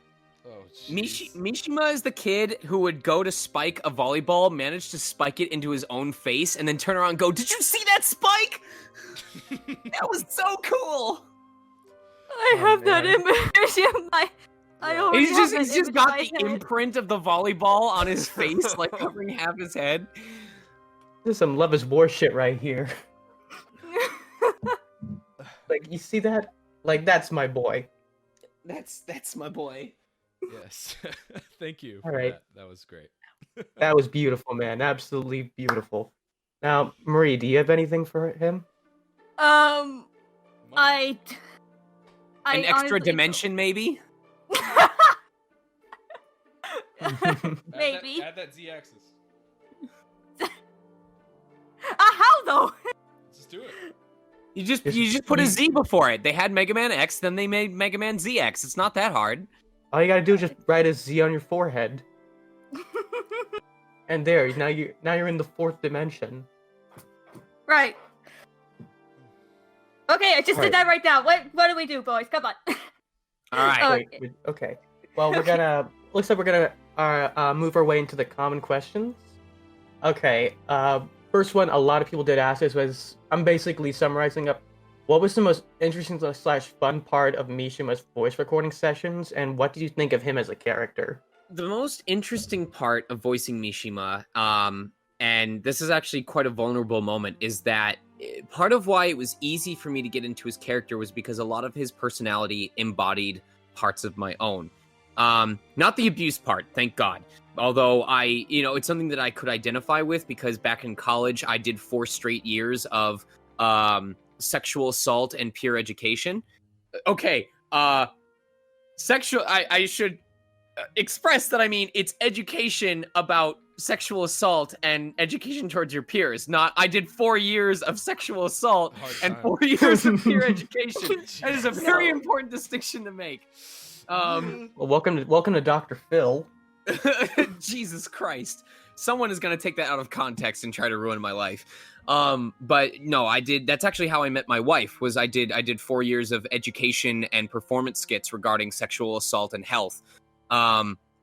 Oh, jeez. Mishima is the kid who would go to spike a volleyball, manage to spike it into his own face, and then turn around and go, "Did you see that spike? That was so cool!" I have that man. image in my. I already He's have that just image got in the my head. imprint of the volleyball on his face, like covering half his head. This is some love is war shit right here. Like you see that? Like that's my boy. That's my boy. Yes. Thank you. All for right. That. That was great. That was beautiful, man. Absolutely beautiful. Now, Marie, do you have anything for him? I An extra honestly dimension, maybe? Maybe. Add that Z-axis. How though? Just do it. You just put a Z before it. They had Mega Man X, then they made Mega Man ZX. It's not that hard. All you gotta do is just write a Z on your forehead, and there. Now you're in the 4th dimension. Right. Okay, I just Right. did that right now. What do we do, boys? Come on. All right. Oh, Okay. Well, we're gonna. Looks like we're gonna move our way into the common questions. Okay. First one, a lot of people did ask this was I'm basically summarizing up. What was the most interesting / fun part of Mishima's voice recording sessions, and what did you think of him as a character? The most interesting part of voicing Mishima, and this is actually quite a vulnerable moment, is that part of why it was easy for me to get into his character was because a lot of his personality embodied parts of my own. Not the abuse part, thank God. Although it's something that I could identify with because back in college, I did 4 straight years of sexual assault and peer education. Okay, I should express that I mean it's education about sexual assault and education towards your peers. Not I did 4 years of sexual assault and 4 years of peer education. That is a very important distinction to make. Well, welcome to Dr. Phil. Jesus Christ. Someone is going to take that out of context and try to ruin my life. But no, I did. That's actually how I met my wife. I did 4 years of education and performance skits regarding sexual assault and health.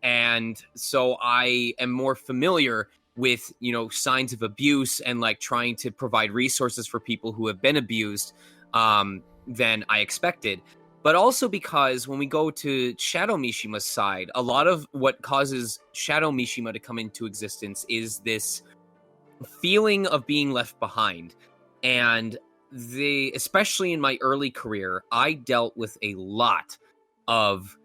And so I am more familiar with, signs of abuse and like trying to provide resources for people who have been abused, than I expected. But also because when we go to Shadow Mishima's side, a lot of what causes Shadow Mishima to come into existence is this feeling of being left behind. And especially in my early career, I dealt with a lot of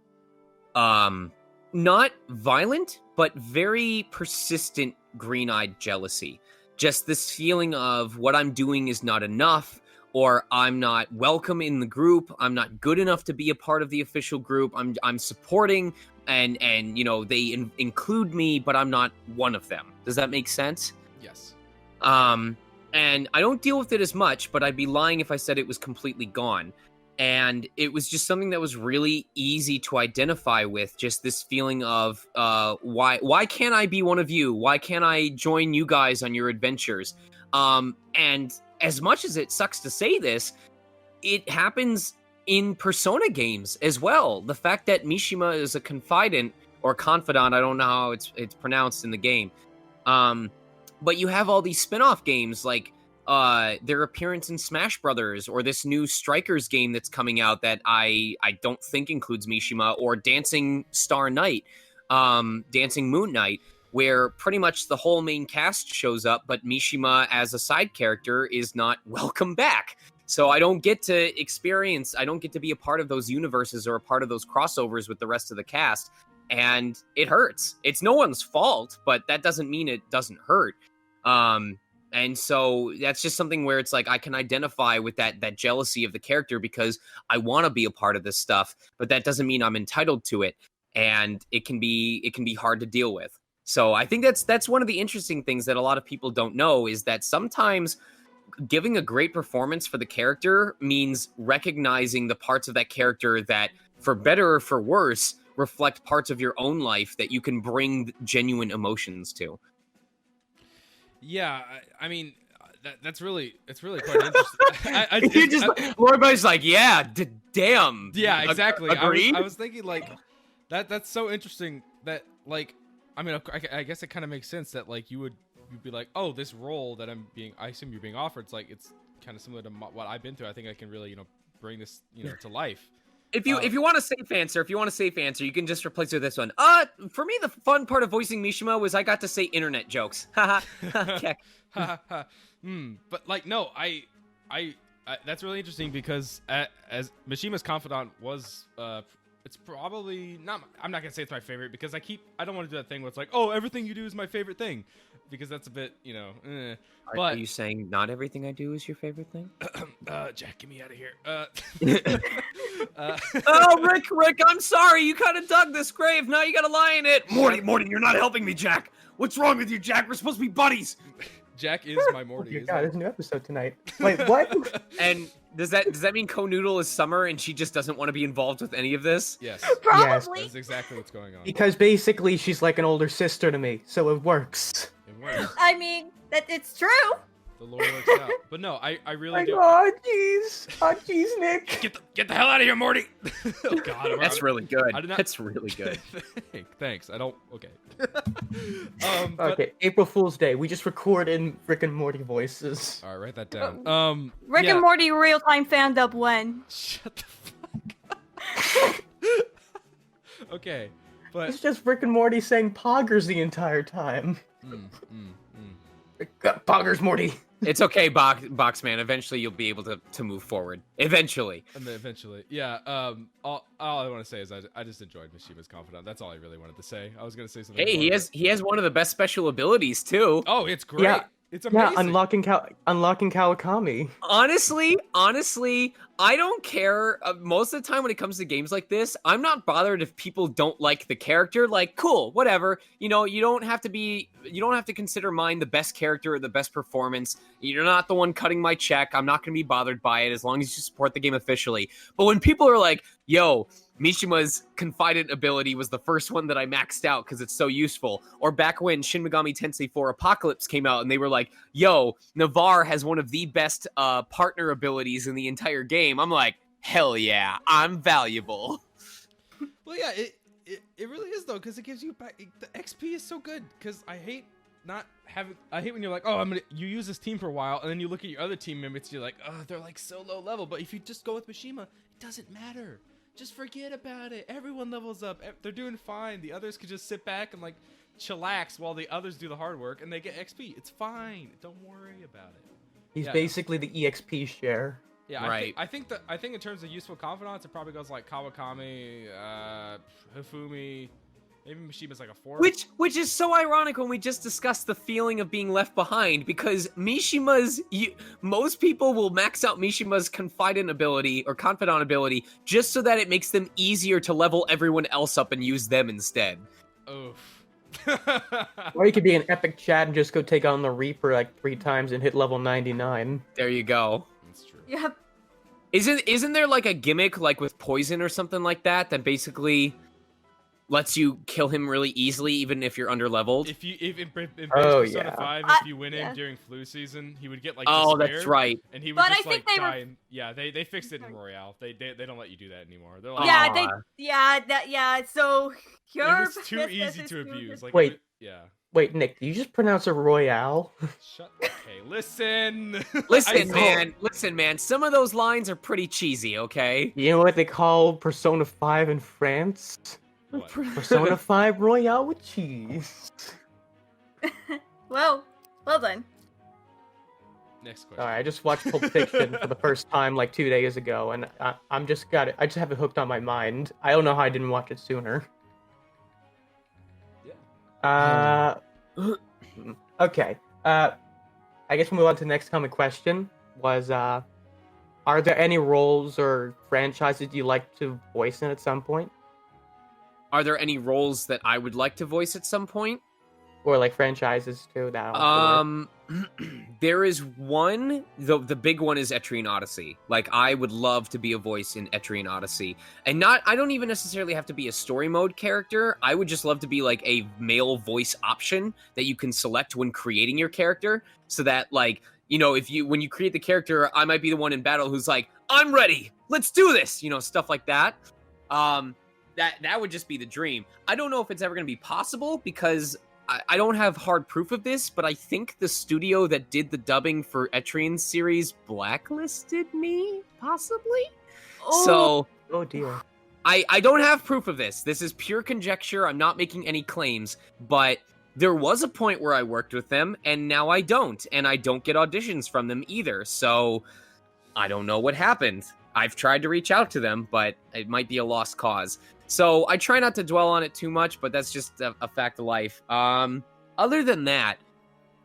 not violent, but very persistent green-eyed jealousy. Just this feeling of what I'm doing is not enough, or I'm not welcome in the group, I'm not good enough to be a part of the official group, I'm supporting, and they include me, but I'm not one of them. Does that make sense? Yes. And I don't deal with it as much, but I'd be lying if I said it was completely gone. And it was just something that was really easy to identify with, just this feeling of, why can't I be one of you? Why can't I join you guys on your adventures? And as much as it sucks to say this, it happens in Persona games as well. The fact that Mishima is a confidant, or confidant, I don't know how it's pronounced in the game. But you have all these spin-off games like their appearance in Smash Brothers, or this new Strikers game that's coming out that I don't think includes Mishima, or Dancing Star Knight, Dancing Moon Knight, where pretty much the whole main cast shows up, but Mishima as a side character is not welcome back. So I don't get to be a part of those universes or a part of those crossovers with the rest of the cast. And it hurts. It's no one's fault, but that doesn't mean it doesn't hurt. And so that's just something where it's like I can identify with that jealousy of the character because I want to be a part of this stuff, but that doesn't mean I'm entitled to it. And it can be hard to deal with. So I think that's one of the interesting things that a lot of people don't know is that sometimes giving a great performance for the character means recognizing the parts of that character that, for better or for worse, reflect parts of your own life that you can bring genuine emotions to. Yeah, I mean, it's really quite interesting. Lorbo's like, yeah, damn. Yeah, exactly. Agreed? I was thinking like that's so interesting that like. I mean, I guess it kind of makes sense that like you'd be like, oh, this role that I assume you're being offered, it's like it's kind of similar to what I've been through. I think I can really bring this to life. If you want a safe answer, you can just replace it with this one. For me, the fun part of voicing Mishima was I got to say internet jokes. Haha. But like, no, I that's really interesting because as Mishima's confidant was it's probably not. I'm not gonna say it's my favorite because I don't want to do that thing where it's like, oh, everything you do is my favorite thing, because that's a bit, But are you saying not everything I do is your favorite thing? Jack, get me out of here. Oh, Rick, I'm sorry. You kind of dug this grave. Now you gotta lie in it. Morty, you're not helping me, Jack. What's wrong with you, Jack? We're supposed to be buddies. Jack is my Morty. Oh, God, there's a new episode tonight. Wait, what? And does that mean Konoodle is Summer and she just doesn't want to be involved with any of this? Yes. Probably. That's exactly what's going on. Because basically she's like an older sister to me, so it works. It works. I mean, it's true. The lore works out. But no, I really do. Oh, jeez. Oh, jeez, Nick. Get the hell out of here, Morty. Oh, God. That's really good. I did not... That's really good. Thanks. I don't... Okay. Okay, April Fool's Day. We just record in Rick and Morty voices. All right, write that down. Rick and Morty real-time fandub when? Shut the fuck up. Okay, but... It's just Rick and Morty saying poggers the entire time. Poggers, Morty. It's okay, Boxman. Eventually, you'll be able to move forward. Eventually. And then eventually, yeah. All I want to say is I just enjoyed Mishima's confidant. That's all I really wanted to say. I was gonna say something. Hey, more, he has one of the best special abilities too. Oh, it's great. Yeah. It's amazing. Yeah, unlocking Kawakami. Honestly, I don't care. Most of the time when it comes to games like this, I'm not bothered if people don't like the character. Like, cool, whatever. You know, you don't have to consider mine the best character or the best performance. You're not the one cutting my check. I'm not going to be bothered by it as long as you support the game officially. But when people are like, yo, Mishima's Confidant ability was the first one that I maxed out because it's so useful. Or back when Shin Megami Tensei 4 Apocalypse came out and they were like, yo, Navarre has one of the best partner abilities in the entire game. I'm like, hell yeah, I'm valuable. Well, yeah, it really is though, because it gives you back. The XP is so good. Because I hate when you're like, oh, you use this team for a while, and then you look at your other team members, you're like, oh, they're like so low level. But if you just go with Mishima, it doesn't matter. Just forget about it. Everyone levels up. They're doing fine. The others could just sit back and like chillax while the others do the hard work, and they get XP. It's fine. Don't worry about it. He's Yeah. basically the EXP share. Yeah, Right. I think in terms of useful confidants, it probably goes like Kawakami, Hifumi, maybe Mishima's like a 4. Which is so ironic when we just discussed the feeling of being left behind, because most people will max out Mishima's confidant ability just so that it makes them easier to level everyone else up and use them instead. Oof. Or you could be an epic Chad and just go take on the Reaper like 3 times and hit level 99. There you go. That's true. Yep. Isn't there like a gimmick like with poison or something like that basically lets you kill him really easily even if you're underleveled? If in Oh, Persona yeah. 5, if you win him during flu season, he would get like Oh, despair, that's right. and he would But just I think like they were- die. Yeah, they fixed it in Royale. They don't let you do that anymore. They're like, Yeah, so your it was too business easy is to too abuse. good. Like, Wait. yeah. Wait, Nick, did you just pronounce a Royale? Shut. Okay, listen. Listen, man. Some of those lines are pretty cheesy, okay? You know what they call Persona 5 in France? What? Persona 5 Royale with cheese. Well then. Next question. Alright, I just watched Pulp Fiction for the first time like 2 days ago, and I just have it hooked on my mind. I don't know how I didn't watch it sooner. Okay. I guess we'll move on to the next common question. Are there any roles or franchises you'd like to voice in at some point? Are there any roles that I would like to voice at some point? Or like franchises too? That There is one. The big one is Etrian Odyssey. Like, I would love to be a voice in Etrian Odyssey, and I don't even necessarily have to be a story mode character. I would just love to be like a male voice option that you can select when creating your character, so that like, you know, when you create the character, I might be the one in battle who's like, I'm ready, let's do this, you know, stuff like that. That would just be the dream. I don't know if it's ever going to be possible because I don't have hard proof of this, but I think the studio that did the dubbing for Etrian's series blacklisted me, possibly? So, oh dear. I don't have proof of this. This is pure conjecture. I'm not making any claims, but there was a point where I worked with them, and now I don't, and I don't get auditions from them either, so I don't know what happened. I've tried to reach out to them, but it might be a lost cause. So I try not to dwell on it too much, but that's just a fact of life. Other than that,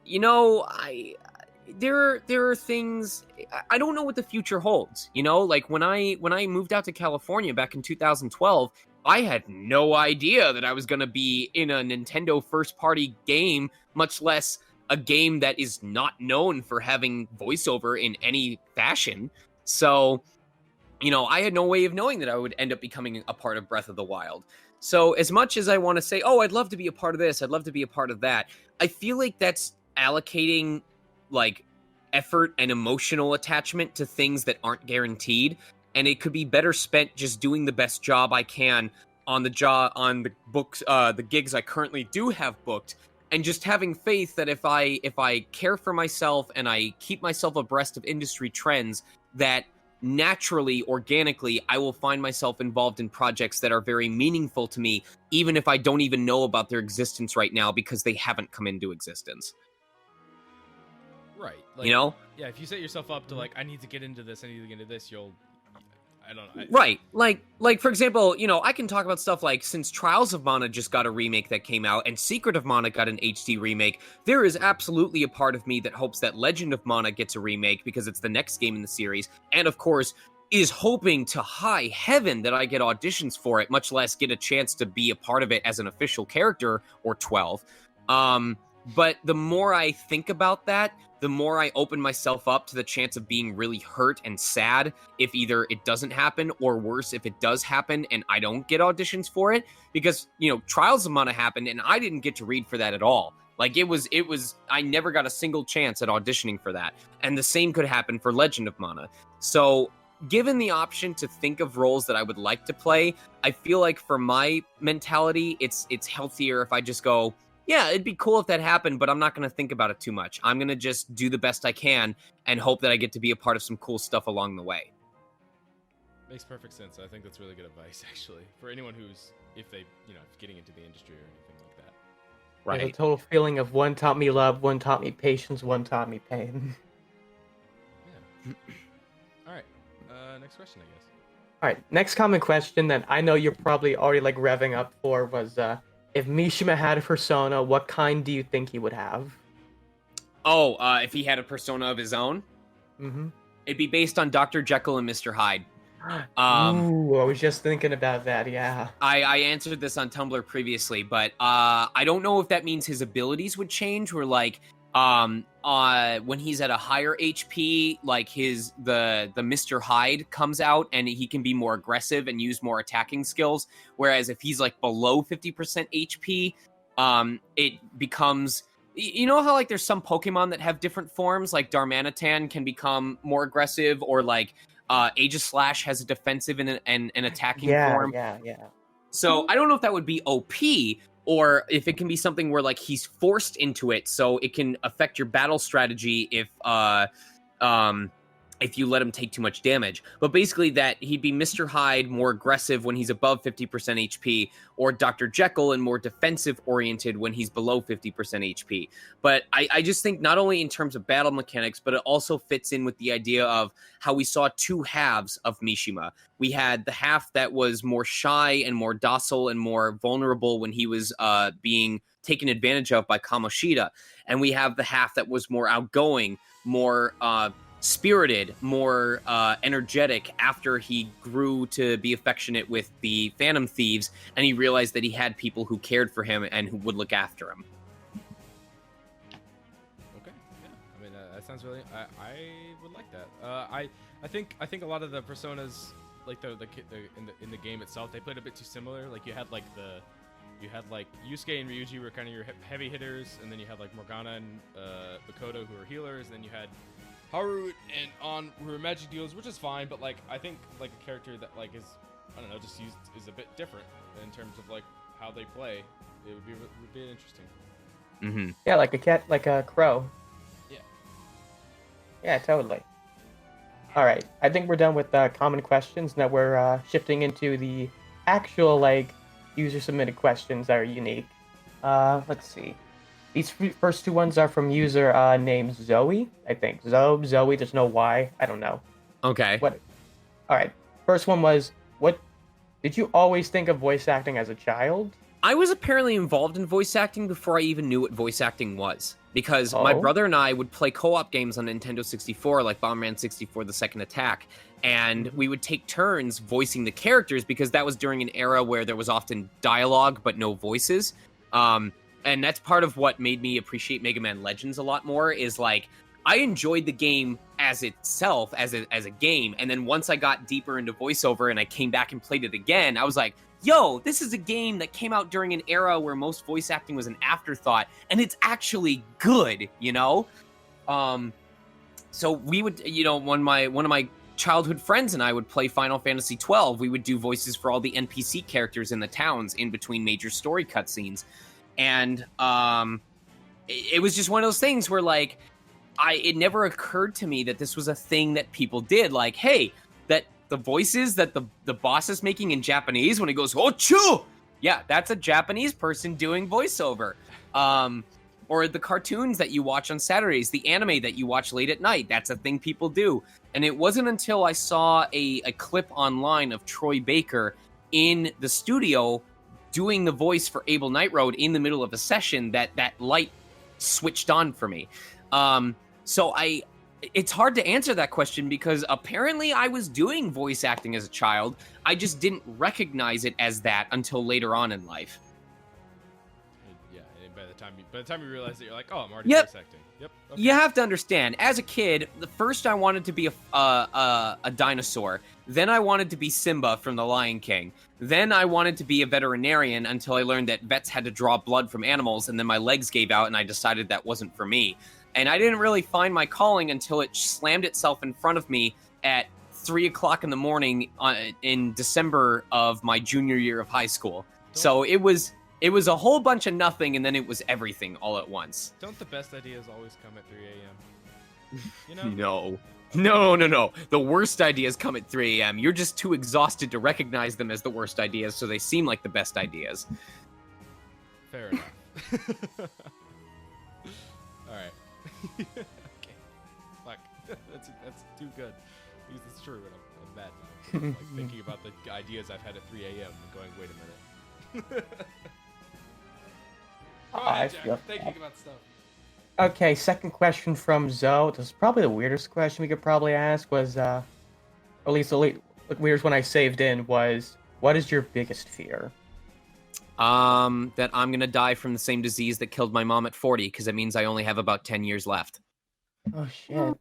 you know, there are things I don't know what the future holds. You know, like when I moved out to California back in 2012, I had no idea that I was going to be in a Nintendo first-party game, much less a game that is not known for having voiceover in any fashion. So, you know, I had no way of knowing that I would end up becoming a part of Breath of the Wild. So as much as I want to say, oh, I'd love to be a part of this, I'd love to be a part of that, I feel like that's allocating, like, effort and emotional attachment to things that aren't guaranteed, and it could be better spent just doing the best job I can on the books, the gigs I currently do have booked, and just having faith that if I care for myself and I keep myself abreast of industry trends, that naturally, organically, I will find myself involved in projects that are very meaningful to me, even if I don't even know about their existence right now because they haven't come into existence. Right. Like, you know? Yeah, if you set yourself up to like, I need to get into this, you'll, I don't know. Right. Like for example, you know, I can talk about stuff like since Trials of Mana just got a remake that came out and Secret of Mana got an HD remake, there is absolutely a part of me that hopes that Legend of Mana gets a remake because it's the next game in the series. And of course, is hoping to high heaven that I get auditions for it, much less get a chance to be a part of it as an official character or 12. But the more I think about that, the more I open myself up to the chance of being really hurt and sad if either it doesn't happen or worse, if it does happen and I don't get auditions for it. Because, you know, Trials of Mana happened and I didn't get to read for that at all. Like it was, I never got a single chance at auditioning for that. And the same could happen for Legend of Mana. So given the option to think of roles that I would like to play, I feel like for my mentality, it's healthier if I just go, yeah, it'd be cool if that happened, but I'm not going to think about it too much. I'm going to just do the best I can and hope that I get to be a part of some cool stuff along the way. Makes perfect sense. I think that's really good advice, actually, for anyone who's, if they, you know, getting into the industry or anything like that. Right. The total feeling of one taught me love, one taught me patience, one taught me pain. Yeah. All right. Next question, I guess. All right, next common question that I know you're probably already like revving up for was, if Mishima had a persona, what kind do you think he would have? Oh, if he had a persona of his own? Mm-hmm. It'd be based on Dr. Jekyll and Mr. Hyde. Ooh, I was just thinking about that, yeah. I answered this on Tumblr previously, but I don't know if that means his abilities would change, or like when he's at a higher HP, like the Mr. Hyde comes out and he can be more aggressive and use more attacking skills. Whereas if he's like below 50% HP, it becomes, you know how like there's some Pokemon that have different forms, like Darmanitan can become more aggressive, or like Aegislash has a defensive and an attacking form. Yeah. So I don't know if that would be OP, or if it can be something where like he's forced into it, so it can affect your battle strategy if you let him take too much damage. But basically that he'd be Mr. Hyde, more aggressive when he's above 50% HP, or Dr. Jekyll and more defensive oriented when he's below 50% HP. But I just think not only in terms of battle mechanics, but it also fits in with the idea of how we saw two halves of Mishima. We had the half that was more shy and more docile and more vulnerable when he was being taken advantage of by Kamoshida. And we have the half that was more outgoing, more spirited, more energetic after he grew to be affectionate with the Phantom Thieves, and he realized that he had people who cared for him and who would look after him. Okay, yeah. I mean, that sounds really. I would like that. I think a lot of the personas, like the in the game itself, they played a bit too similar. Like you had like Yusuke and Ryuji were kind of your heavy hitters, and then you had like Morgana and Makoto who were healers, and then you had Haru and On who are magic dealers, which is fine, but like I think like a character that like is, I don't know, just used is a bit different in terms of like how they play. It would be interesting. Mm-hmm. Yeah, like a cat, like a crow. Yeah. Yeah, totally. All right, I think we're done with common questions. Now we're shifting into the actual like user submitted questions that are unique. Let's see. These first two ones are from user named Zoe, I think. Zoe, there's no Y. I don't know. Okay. What? All right. First one was, what did you always think of voice acting as a child? I was apparently involved in voice acting before I even knew what voice acting was. Because my brother and I would play co-op games on Nintendo 64, like Bomberman 64 The Second Attack, and we would take turns voicing the characters because that was during an era where there was often dialogue but no voices. And that's part of what made me appreciate Mega Man Legends a lot more, is like, I enjoyed the game as itself, as a game, and then once I got deeper into voiceover and I came back and played it again, I was like, yo, this is a game that came out during an era where most voice acting was an afterthought, and it's actually good, you know? So we would, you know, one of my childhood friends and I would play Final Fantasy 12. We would do voices for all the NPC characters in the towns in between major story cutscenes. And it was just one of those things where, like, it never occurred to me that this was a thing that people did. Like, hey, that the voices that the boss is making in Japanese when he goes, "Ochu!" Yeah, that's a Japanese person doing voiceover. or the cartoons that you watch on Saturdays, the anime that you watch late at night. That's a thing people do. And it wasn't until I saw a clip online of Troy Baker in the studio doing the voice for Abel Nightroad in the middle of a session that light switched on for me. So it's hard to answer that question because apparently I was doing voice acting as a child. I just didn't recognize it as that until later on in life. Yeah, and by the time you realize that, you're like, oh, I'm already voice acting. Yep. Okay. You have to understand, as a kid, first I wanted to be a dinosaur. Then I wanted to be Simba from The Lion King. Then I wanted to be a veterinarian until I learned that vets had to draw blood from animals, and then my legs gave out and I decided that wasn't for me. And I didn't really find my calling until it slammed itself in front of me at 3 o'clock in the morning in December of my junior year of high school. So it was a whole bunch of nothing, and then it was everything all at once. Don't the best ideas always come at 3 a.m.? You know? No. The worst ideas come at 3 a.m. You're just too exhausted to recognize them as the worst ideas, so they seem like the best ideas. Fair enough. All right. Okay. Fuck. That's too good. Because it's true, and I'm mad now. I'm, like, thinking about the ideas I've had at 3 a.m. and going, wait a minute. Go ahead, Jack. Thinking about stuff. Okay, second question from Zoe. This is probably the weirdest question we could probably ask. Was, or at least the weirdest one I saved in was, what is your biggest fear? That I'm gonna die from the same disease that killed my mom at 40, because it means I only have about 10 years left. Oh, shit.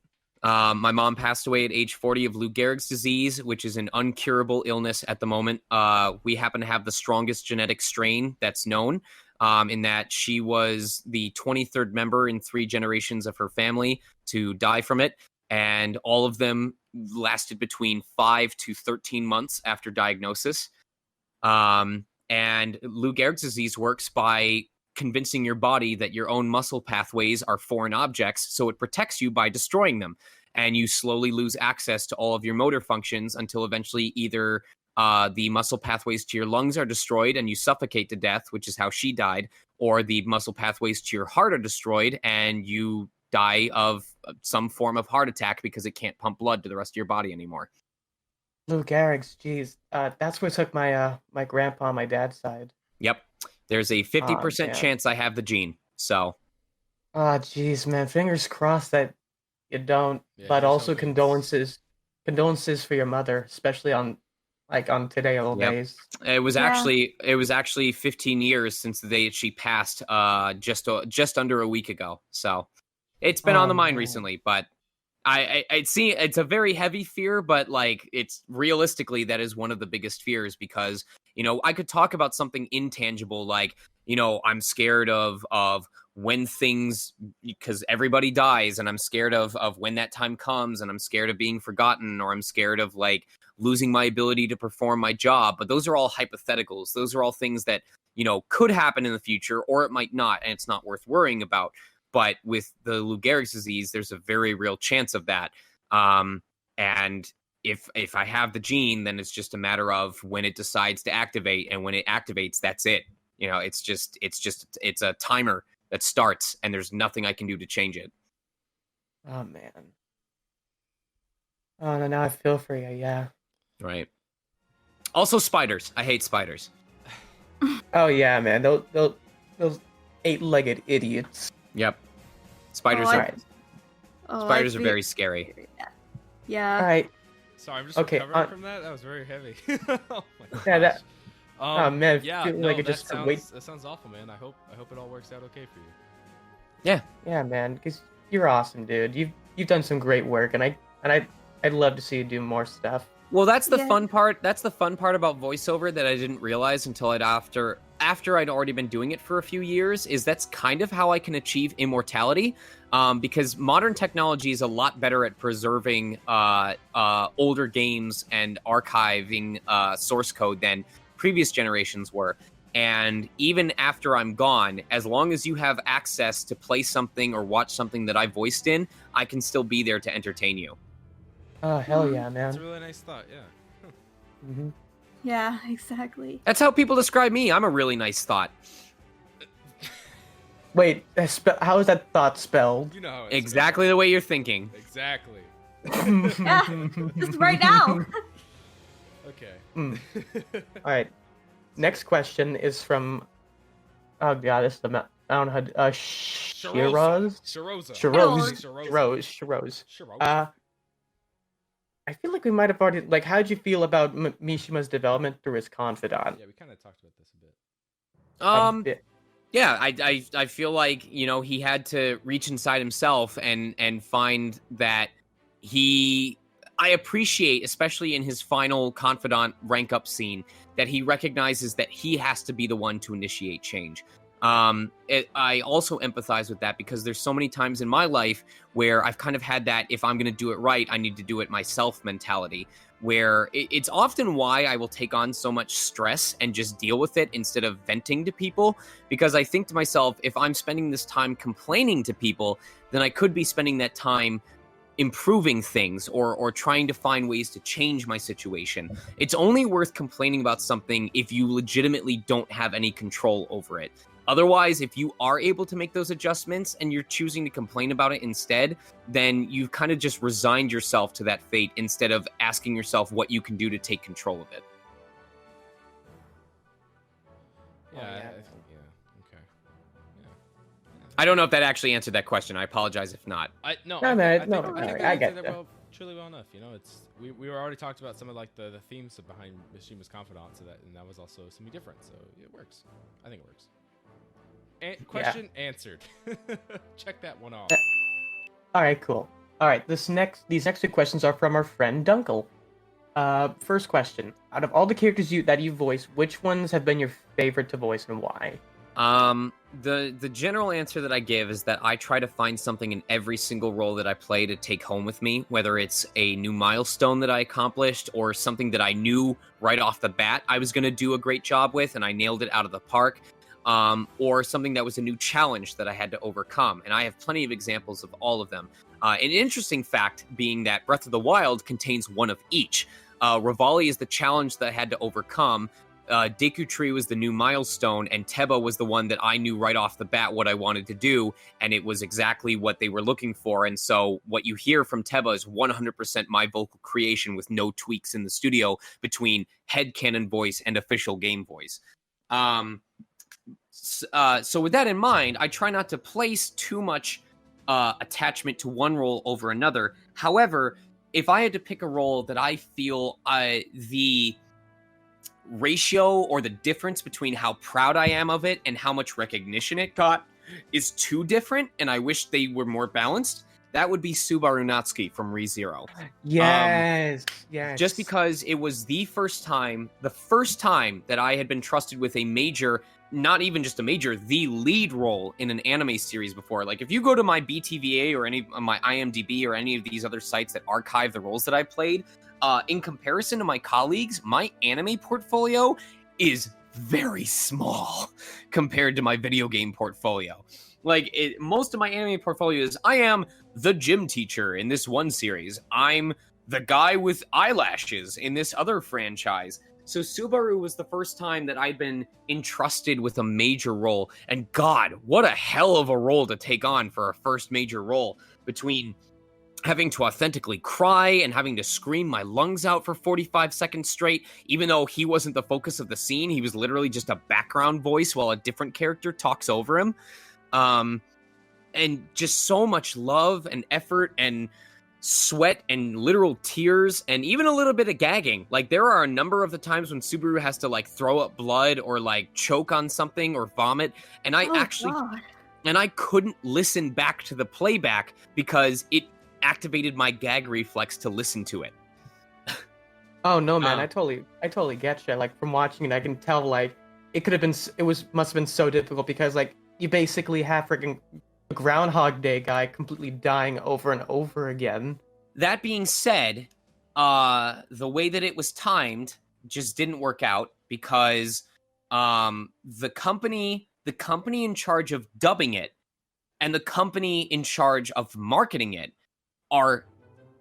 My mom passed away at age 40 of Lou Gehrig's disease, which is an uncurable illness at the moment. We happen to have the strongest genetic strain that's known, in that she was the 23rd member in 3 generations of her family to die from it, and all of them lasted between 5 to 13 months after diagnosis. And Lou Gehrig's disease works by convincing your body that your own muscle pathways are foreign objects, so it protects you by destroying them. And you slowly lose access to all of your motor functions until eventually either the muscle pathways to your lungs are destroyed and you suffocate to death, which is how she died, or the muscle pathways to your heart are destroyed and you die of some form of heart attack because it can't pump blood to the rest of your body anymore. Lou Gehrig's, geez. That's what took my my grandpa on my dad's side. Yep. There's a 50% chance I have the gene, so. Oh, jeez, man. Fingers crossed that you don't. Yeah, but also hoping condolences for your mother, especially on today old days. It was actually 15 years since the day she passed, just under a week ago. So it's been on the mind recently, but I see it's a very heavy fear, but like it's realistically that is one of the biggest fears because, you know, I could talk about something intangible like, you know, I'm scared of when things, because everybody dies and I'm scared of when that time comes and I'm scared of being forgotten or I'm scared of like losing my ability to perform my job. But those are all hypotheticals. Those are all things that, you know, could happen in the future or it might not, and it's not worth worrying about. But with the Lou Gehrig's disease, there's a very real chance of that. And if I have the gene, then it's just a matter of when it decides to activate, and when it activates, that's it. You know, it's a timer that starts, and there's nothing I can do to change it. Oh man. Oh no, now I feel for you. Yeah. Right. Also, spiders. I hate spiders. Oh yeah, man. Those 8-legged idiots. Yep. Spiders are very scary. Yeah. All right. Sorry, I'm just recovering from that. That was very heavy. Oh my gosh. Yeah. Man. Yeah. No, like it just that sounds awful, man. I hope it all works out okay for you. Yeah. Yeah, man. Because you're awesome, dude. You've done some great work, and I'd love to see you do more stuff. Well, that's the fun part. That's the fun part about voiceover that I didn't realize until after I'd already been doing it for a few years, is that's kind of how I can achieve immortality, because modern technology is a lot better at preserving older games and archiving source code than previous generations were. And even after I'm gone, as long as you have access to play something or watch something that I voiced in, I can still be there to entertain you. Oh, hell yeah, man. That's a really nice thought, yeah. Mm-hmm. Yeah, exactly. That's how people describe me. I'm a really nice thought. Wait, how is that thought spelled? You know how it's Exactly the way you're thinking. Exactly. Yeah, just right now. Okay. All right. Next question is from. Oh god, this is the I don't know how. Shiraz. Shiroz. I feel like we might have already. Like, how did you feel about Mishima's development through his confidant? Yeah, we kind of talked about this a bit. Yeah, I feel like, he had to reach inside himself and find that I appreciate, especially in his final confidant rank up scene, that he recognizes that he has to be the one to initiate change. I also empathize with that because there's so many times in my life where I've kind of had that, if I'm going to do it right, I need to do it myself mentality, where it's often why I will take on so much stress and just deal with it instead of venting to people, because I think to myself, if I'm spending this time complaining to people, then I could be spending that time improving things or trying to find ways to change my situation. It's only worth complaining about something if you legitimately don't have any control over it. Otherwise, if you are able to make those adjustments and you're choosing to complain about it instead, then you've kind of just resigned yourself to that fate instead of asking yourself what you can do to take control of it. Yeah, yeah. Okay. Yeah. I don't know if that actually answered that question. I apologize if not. I No, think man, that I answered get it that. truly well enough. It's we were already talked about some of like the themes behind Mishima's confidant, and that was also something different. So it works. I think it works. Question answered. Check that one off. All right, cool. All right, these next two questions are from our friend Dunkel. First question: out of all the characters that you voice, which ones have been your favorite to voice and why? The general answer that I give is that I try to find something in every single role that I play to take home with me, whether it's a new milestone that I accomplished or something that I knew right off the bat I was going to do a great job with and I nailed it out of the park. Or something that was a new challenge that I had to overcome. And I have plenty of examples of all of them. An interesting fact being that Breath of the Wild contains one of each. Rivali is the challenge that I had to overcome. Deku Tree was the new milestone, and Teba was the one that I knew right off the bat what I wanted to do, and it was exactly what they were looking for. And so what you hear from Teba is 100% my vocal creation with no tweaks in the studio between headcanon voice and official game voice. So with that in mind, I try not to place too much attachment to one role over another. However, if I had to pick a role that I feel the ratio or the difference between how proud I am of it and how much recognition it got is too different, and I wish they were more balanced, that would be Subaru Natsuki from ReZero. Yes. Just because it was the first time that I had been trusted with a major, not even just a major, the lead role in an anime series before. Like, if you go to my BTVA or any of my IMDb or any of these other sites that archive the roles that I played, in comparison to my colleagues, my anime portfolio is very small compared to my video game portfolio. Like, most of my anime portfolio is, I am the gym teacher in this one series. I'm the guy with eyelashes in this other franchise. So Subaru was the first time that I'd been entrusted with a major role. And God, what a hell of a role to take on for a first major role, between having to authentically cry and having to scream my lungs out for 45 seconds straight, even though he wasn't the focus of the scene. He was literally just a background voice while a different character talks over him. And just so much love and effort and sweat and literal tears and even a little bit of gagging. Like, there are a number of the times when Subaru has to like throw up blood or like choke on something or vomit, and I I couldn't listen back to the playback because it activated my gag reflex to listen to it. Oh no, man! I totally get you. Like, from watching it, I can tell like must have been so difficult because like you basically have freaking Groundhog Day guy completely dying over and over again. That being said, the way that it was timed just didn't work out because the company in charge of dubbing it and the company in charge of marketing it are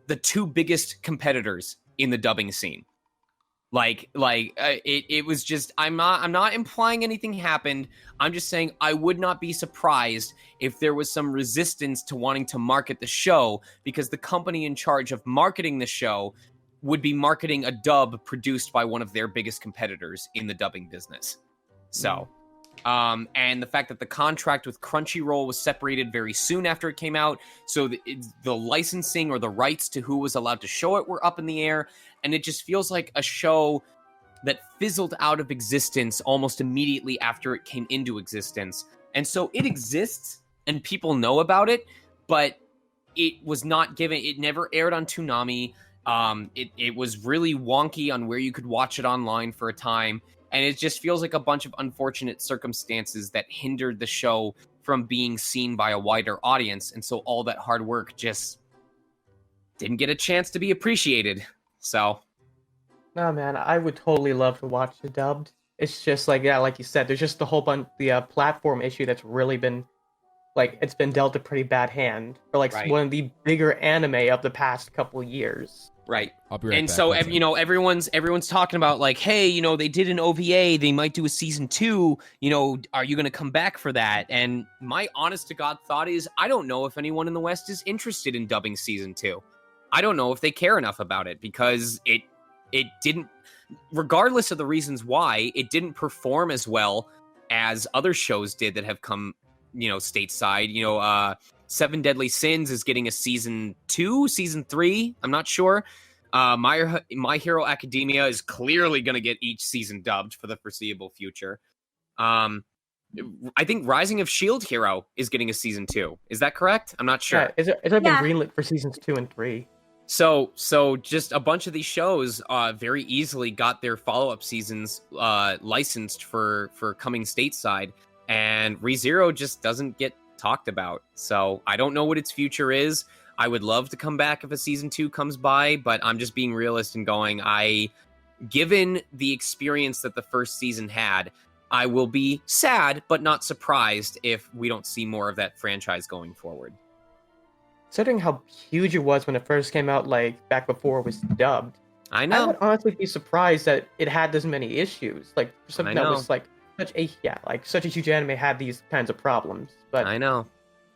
the two biggest competitors in the dubbing scene. It was just, I'm not implying anything happened. I'm just saying I would not be surprised if there was some resistance to wanting to market the show, because the company in charge of marketing the show would be marketing a dub produced by one of their biggest competitors in the dubbing business. So, and the fact that the contract with Crunchyroll was separated very soon after it came out, so the licensing or the rights to who was allowed to show it were up in the air, and it just feels like a show that fizzled out of existence almost immediately after it came into existence. And so it exists, and people know about it, but it was not given, it never aired on Toonami. It was really wonky on where you could watch it online for a time. And it just feels like a bunch of unfortunate circumstances that hindered the show from being seen by a wider audience. And so all that hard work just didn't get a chance to be appreciated. So. No, man, I would totally love to watch the dubbed. It's just like, yeah, like you said, there's just the whole bunch, the platform issue that's really been, like, it's been dealt a pretty bad hand for, like, Right. one of the bigger anime of the past couple years. Right. I'll be right And back. so, One second. everyone's talking about, like, hey, they did an OVA, they might do a season 2, are you going to come back for that? And my honest to God thought is, I don't know if anyone in the West is interested in dubbing season 2. I don't know if they care enough about it, because it didn't, regardless of the reasons why, it didn't perform as well as other shows did that have come, stateside. Seven Deadly Sins is getting a season 2, season 3. I'm not sure. My Hero Academia is clearly going to get each season dubbed for the foreseeable future. I think Rising of Shield Hero is getting a season 2. Is that correct? I'm not sure. Yeah, it's been Yeah. greenlit for seasons 2 and 3. So just a bunch of these shows very easily got their follow-up seasons licensed for coming stateside, and ReZero just doesn't get talked about. So I don't know what its future is. I would love to come back if a season 2 comes by, but I'm just being realist and going, given the experience that the first season had, I will be sad but not surprised if we don't see more of that franchise going forward. Considering how huge it was when it first came out, like, back before it was dubbed, I I know. would honestly be surprised that it had this many issues. Like, something that know. was, like, such a huge anime had these kinds of problems. But, I know.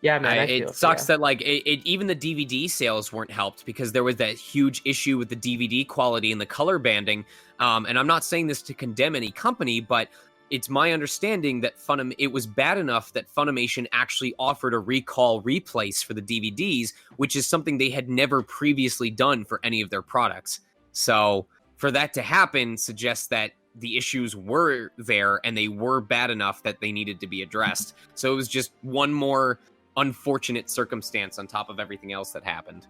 yeah, man, I feel It sucks yeah. that, like, even the DVD sales weren't helped because there was that huge issue with the DVD quality and the color banding. And I'm not saying this to condemn any company, but it's my understanding that it was bad enough that Funimation actually offered a recall replace for the DVDs, which is something they had never previously done for any of their products. So for that to happen suggests that the issues were there and they were bad enough that they needed to be addressed. So it was just one more unfortunate circumstance on top of everything else that happened.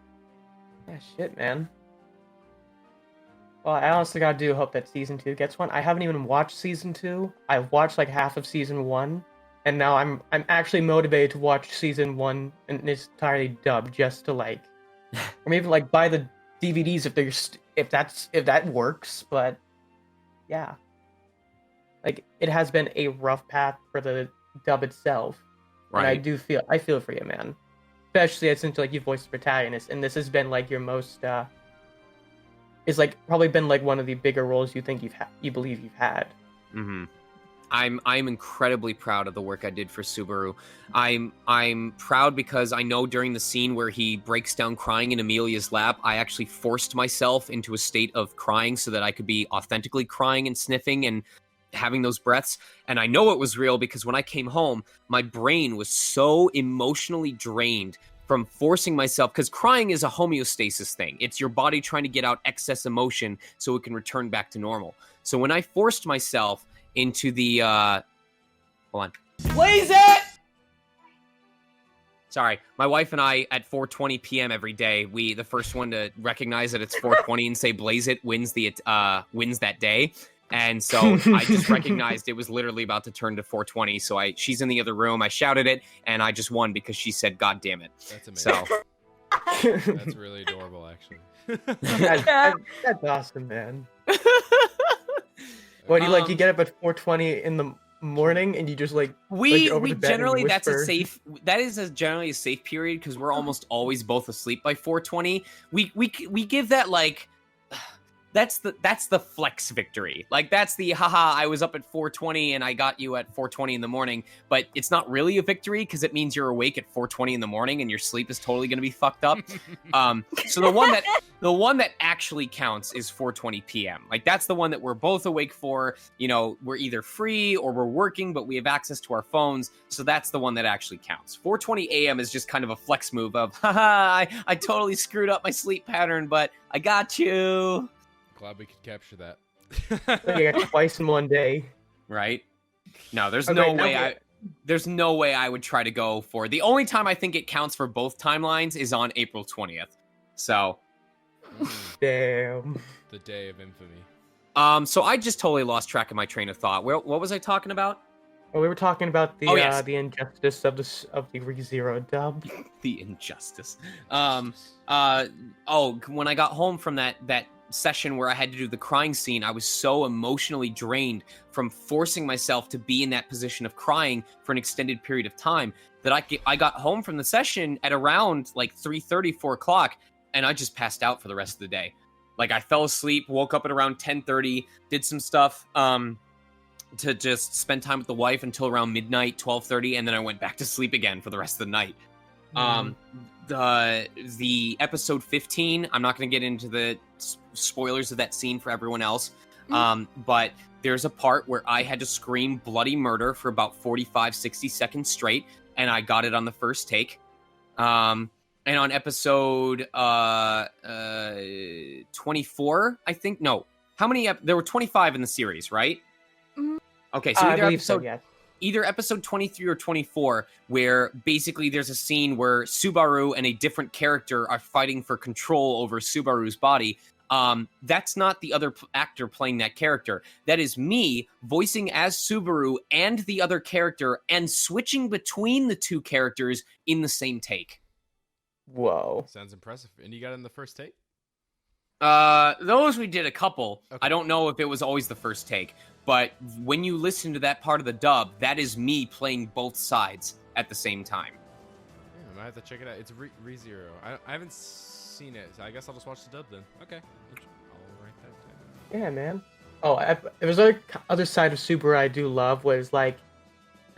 Yeah, shit, man. Well, I honestly gotta hope that season 2 gets one. I haven't even watched season 2. I've watched like half of season 1, and now I'm actually motivated to watch season 1 in its entirety dubbed, just to like, or maybe like buy the DVDs if that works. But yeah, like it has been a rough path for the dub itself, and I feel for you, man. Especially since like you voiced the protagonist, and this has been like your most it's like probably been like one of the bigger roles you believe you've had. Mm-hmm. I'm incredibly proud of the work I did for Subaru. I'm proud because I know during the scene where he breaks down crying in Amelia's lap, I actually forced myself into a state of crying so that I could be authentically crying and sniffing and having those breaths. And I know it was real because when I came home, my brain was so emotionally drained from forcing myself, because crying is a homeostasis thing. It's your body trying to get out excess emotion so it can return back to normal. So when I forced myself into the hold on. Blaze it! Sorry, my wife and I at 4:20 p.m. every day, the first one to recognize that it's 4:20 and say blaze it wins that day. And so I just recognized it was literally about to turn to 4:20. So she's in the other room. I shouted it, and I just won because she said, "God damn it!" That's amazing. So That's really adorable, actually. That's awesome, man. What do you get up at 4:20 in the morning and you just like we over to bed and generally whisper? that is generally a safe period because we're almost always both asleep by 4:20. We give that like that's the flex victory. Like that's the haha, I was up at 4:20 and I got you at 4:20 in the morning, but it's not really a victory because it means you're awake at 4:20 in the morning and your sleep is totally going to be fucked up. So the one that actually counts is 4:20 p.m. Like that's the one that we're both awake for. You know, we're either free or we're working, but we have access to our phones. So that's the one that actually counts. 4:20 a.m. is just kind of a flex move of haha, I totally screwed up my sleep pattern, but I got you. Glad we could capture that. You got twice in one day. Right? No, there's Okay, there's no way I would try to go for. The only time I think it counts for both timelines is on April 20th. So, Damn. The day of infamy. So I just totally lost track of my train of thought. What was I talking about? Well, we were talking about the yes. the injustice of the ReZero dub. The injustice. When I got home from that session where I had to do the crying scene, I was so emotionally drained from forcing myself to be in that position of crying for an extended period of time that I got home from the session at around like 3:30, 4 o'clock, and I just passed out for the rest of the day. Like I fell asleep, woke up at around 10:30, did some stuff to just spend time with the wife until around midnight, 12:30, and then I went back to sleep again for the rest of the night. The episode 15, I'm not going to get into the spoilers of that scene for everyone else, but there's a part where I had to scream bloody murder for about 60 seconds straight, and I got it on the first take. And on episode 24, I think, no, how many, there were 25 in the series, right? Okay, so either episode 23 or 24, where basically there's a scene where Subaru and a different character are fighting for control over Subaru's body. That's not the other actor playing that character. That is me voicing as Subaru and the other character and switching between the two characters in the same take. Whoa. Sounds impressive. And you got it in the first take? Those we did a couple. Okay. I don't know if it was always the first take, but when you listen to that part of the dub, that is me playing both sides at the same time. Yeah, I might have to check it out. It's ReZero. I haven't seen it, so I guess I'll just watch the dub then. Okay. I'll write that down. Yeah, man. Oh, there was other side of Subaru I do love was like,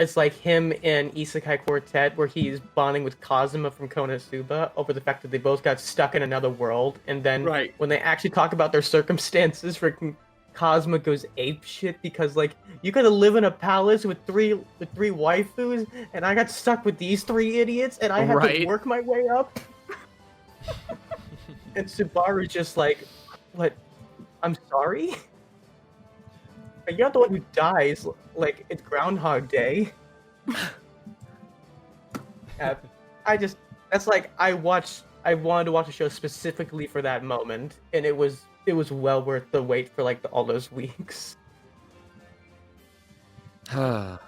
it's like him in Isekai Quartet where he's bonding with Kazuma from Konosuba over the fact that they both got stuck in another world, and then when they actually talk about their circumstances, freaking Kazuma goes ape shit because like you gotta live in a palace with three waifus, and I got stuck with these 3 idiots, and I had to work my way up. And Subaru's just like, what? I'm sorry? You're not the one who dies, like, it's Groundhog Day. That's like, I wanted to watch a show specifically for that moment, and it was well worth the wait for, like, all those weeks. Alright.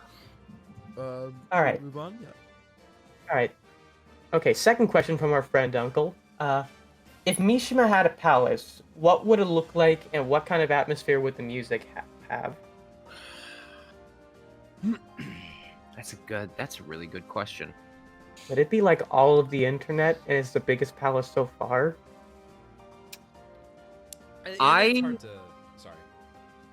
Move on? Yeah. Alright. Okay, second question from our friend Uncle. If Mishima had a palace, what would it look like, and what kind of atmosphere would the music have? That's a really good question. Would it be like all of the internet and it's the biggest palace so far? Sorry.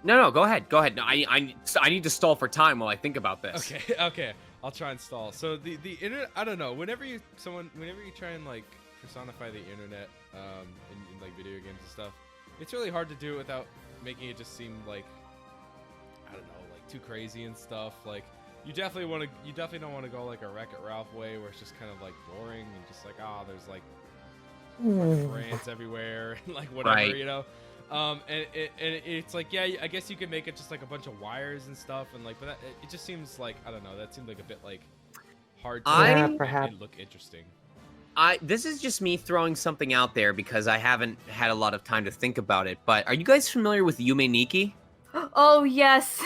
No, go ahead. No, I need to stall for time while I think about this. Okay. I'll try and stall. So the internet, I don't know. Whenever you try and like personify the internet in like video games and stuff, it's really hard to do it without making it just seem like, I don't know, like too crazy and stuff. Like you definitely don't want to go like a Wreck-It Ralph way where it's just kind of like boring and just like there's like brands everywhere and like whatever, you know. And it's like, yeah, I guess you could make it just like a bunch of wires and stuff, and like, but it just seems like, I don't know, that seemed like a bit like hard to perhaps look interesting. This is just me throwing something out there because I haven't had a lot of time to think about it. But are you guys familiar with Yume Nikki? Oh yes.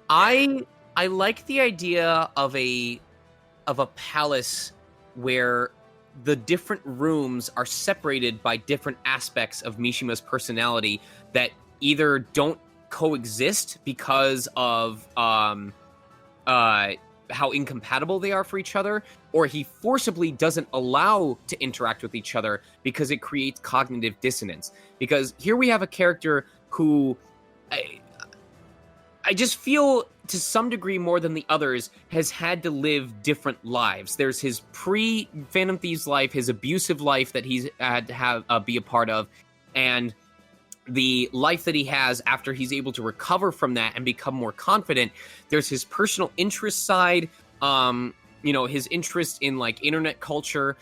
I like the idea of a palace where the different rooms are separated by different aspects of Mishima's personality that either don't coexist because of how incompatible they are for each other, or he forcibly doesn't allow to interact with each other because it creates cognitive dissonance. Because here we have a character who I just feel to some degree more than the others has had to live different lives. There's his pre-Phantom Thieves life, his abusive life that he's had to have be a part of, and the life that he has after he's able to recover from that and become more confident. There's his personal interest side, his interest in like internet culture,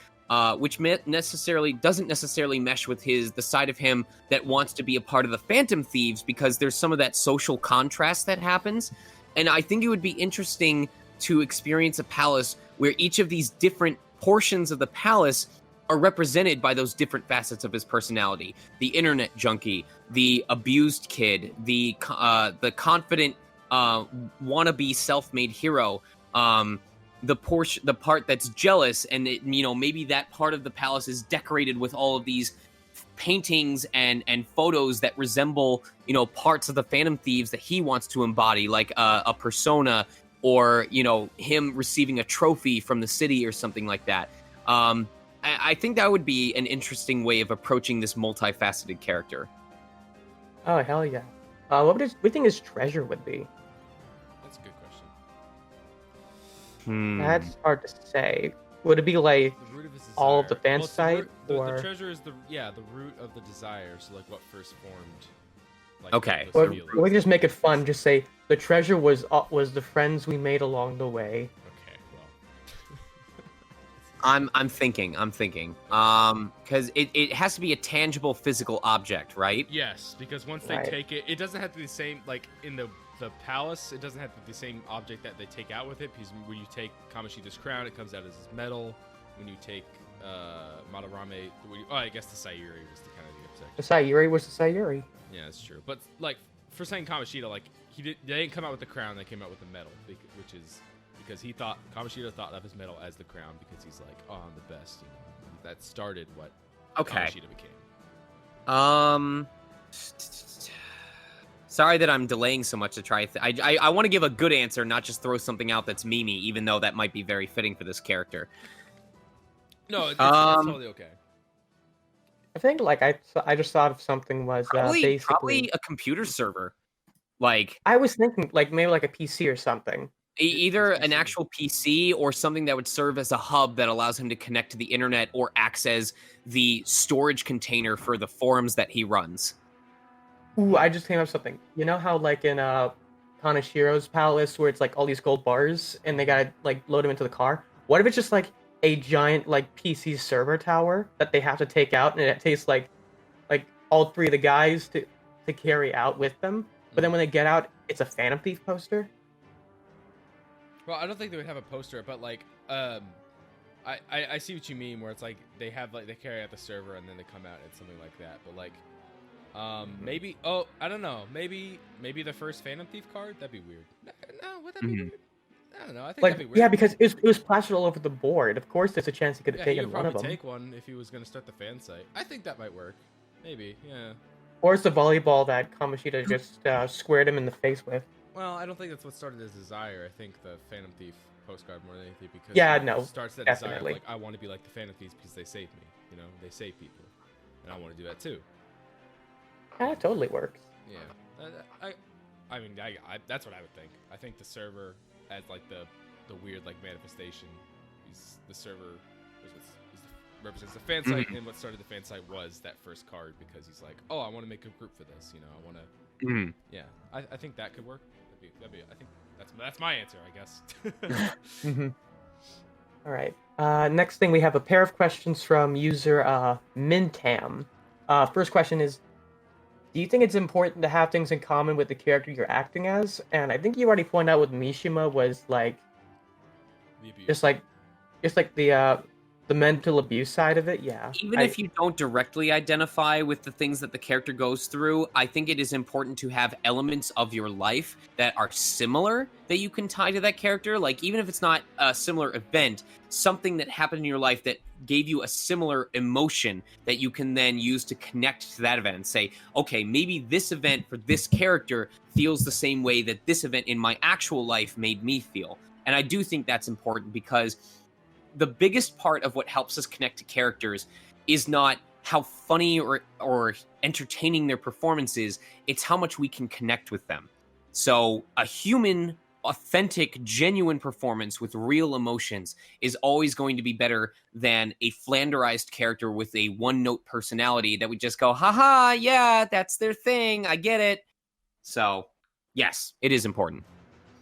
which doesn't necessarily mesh with the side of him that wants to be a part of the Phantom Thieves, because there's some of that social contrast that happens. And I think it would be interesting to experience a palace where each of these different portions of the palace are represented by those different facets of his personality. The internet junkie, the abused kid, the confident wannabe self-made hero, the part that's jealous, and maybe that part of the palace is decorated with all of these paintings and photos that resemble parts of the Phantom Thieves that he wants to embody, like a persona, or him receiving a trophy from the city or something like that. I think that would be an interesting way of approaching this multifaceted character. Oh, hell yeah. What do you think his treasure would be? That's a good question. That's hard to say. Would it be like The root of his desire. all of the fan Well, it's site, the or treasure is the root of the desire. So like what first formed. Like, Okay. those or feelings. we can just make it fun? Just say the treasure was the friends we made along the way. Okay, well. I'm thinking, because it has to be a tangible physical object, right? Yes, because once they Right. take it, it doesn't have to be the same, like in the palace, it doesn't have to be the same object that they take out with it, because when you take Kamoshida's crown, it comes out as his metal. When you take Madarame, I guess the Sayuri was the kind of the obsession. The Sayuri was the Sayuri. Yeah, that's true. But like for saying Kamoshida, like they didn't come out with the crown, they came out with the medal, which is because Kamoshida thought of his medal as the crown, because he's like, oh, I'm the best. That started what Kamoshida became. Sorry that I'm delaying so much to try. I want to give a good answer, not just throw something out that's memey, even though that might be very fitting for this character. No, it's totally okay. I think like I just thought of something was Probably basically a computer server. Like, I was thinking like maybe like a PC or something. either an actual PC or something that would serve as a hub that allows him to connect to the internet or access the storage container for the forums that he runs. Ooh, I just came up with something. You know how like in Kanashiro's palace where it's like all these gold bars and they gotta like load them into the car? What if it's just like a giant like PC server tower that they have to take out, and it takes like all three of the guys to carry out with them? But then when they get out, it's a Phantom Thief poster. Well, I don't think they would have a poster, but like, I see what you mean, where it's like they carry out the server and then they come out and something like that. But like, maybe I don't know, maybe the first Phantom Thief card, that'd be weird. No, would that be weird? I don't know. I think that'd be weird. Yeah, because it was plastered all over the board. Of course, there's a chance he could have he taken would one of probably them. take one if he was gonna start the fan site. I think that might work. Maybe, yeah. Or it's the volleyball that Kamoshida just squared him in the face with. Well, I don't think that's what started his desire. I think the Phantom Thief postcard more than anything, because it starts that desire of, like, I want to be like the Phantom Thieves because they saved me. They save people, and I want to do that too. That totally works. Yeah, I mean, that's what I would think. I think the server as like the weird like manifestation. The server represents the fan site, and what started the fan site was that first card, because he's like, oh, I want to make a group for this. I want to. Yeah, I think that could work. That'd be. I think that's my answer, I guess. All right. Next thing, we have a pair of questions from user Mintam. First question is, do you think it's important to have things in common with the character you're acting as? And I think you already pointed out with Mishima was like, just like the mental abuse side of it. Yeah. Even if you don't directly identify with the things that the character goes through, I think it is important to have elements of your life that are similar that you can tie to that character. Like, even if it's not a similar event, something that happened in your life that gave you a similar emotion that you can then use to connect to that event and say, okay, maybe this event for this character feels the same way that this event in my actual life made me feel. And I do think that's important because the biggest part of what helps us connect to characters is not how funny or entertaining their performance is, it's how much we can connect with them. So a human, authentic, genuine performance with real emotions is always going to be better than a flanderized character with a one-note personality that we just go, haha, yeah, that's their thing, I get it. So, yes, it is important.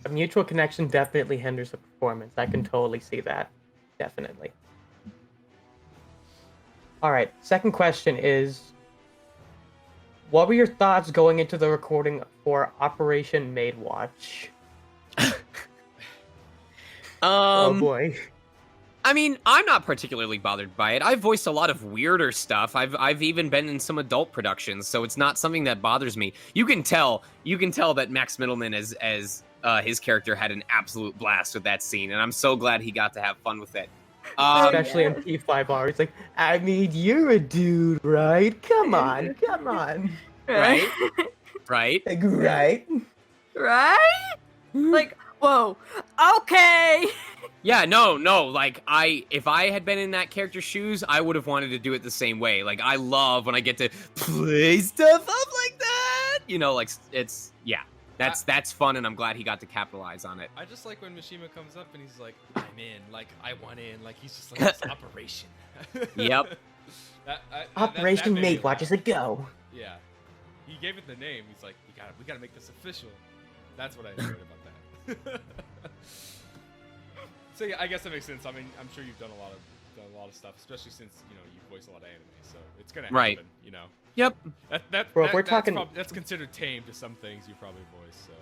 A mutual connection definitely hinders a performance. I can totally see that. Definitely. All right, second question is, what were your thoughts going into the recording for Operation Maid Watch? Oh boy. I mean, I'm not particularly bothered by it. I've voiced a lot of weirder stuff. I've even been in some adult productions, so it's not something that bothers me. You can tell that Max Middleman as his character had an absolute blast with that scene, and I'm so glad he got to have fun with it. Especially in P5R, it's like, I mean, you're a dude, right? Come on. Right? Right? Like, right? Right? Like, whoa. Okay. Yeah, no. Like, if I had been in that character's shoes, I would have wanted to do it the same way. Like, I love when I get to play stuff up like that. You know, like, that's fun, and I'm glad he got to capitalize on it. I just like when Mishima comes up and he's like, I'm in, like, I want in, like, he's just like, this operation. Yep. Operation that made me Maid Watch laugh. is a go. Yeah. He gave it the name. He's like, we gotta make this official. That's what I enjoyed about that. So yeah, I guess that makes sense. I mean, I'm sure you've done a lot of stuff, especially since you voice a lot of anime, so it's gonna happen. Right. Yep. Bro, if we're talking, that's considered tame to some things you probably voice. So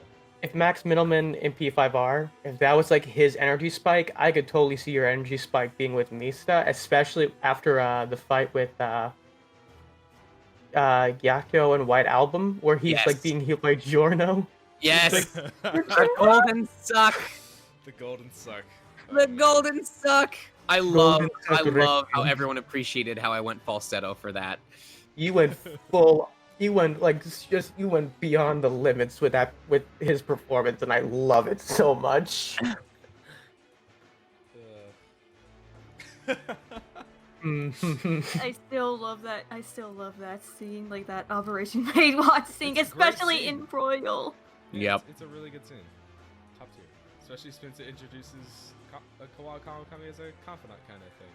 if Max Middleman in P5R, if that was like his energy spike, I could totally see your energy spike being with Mista, especially after the fight with Gyakyo and White Album, where he's like being healed by Giorno. Yes. The golden suck. The golden suck. The golden suck. I love Golden how everyone appreciated how I went falsetto for that. You went you went beyond the limits with his performance, and I love it so much. I still love that scene, like that Operation Maid Watch scene, It's a great especially scene. in Royal. Yep. It's a really good scene. Top tier. Especially since it introduces Kawaii Kawakami as a confidant kind of thing.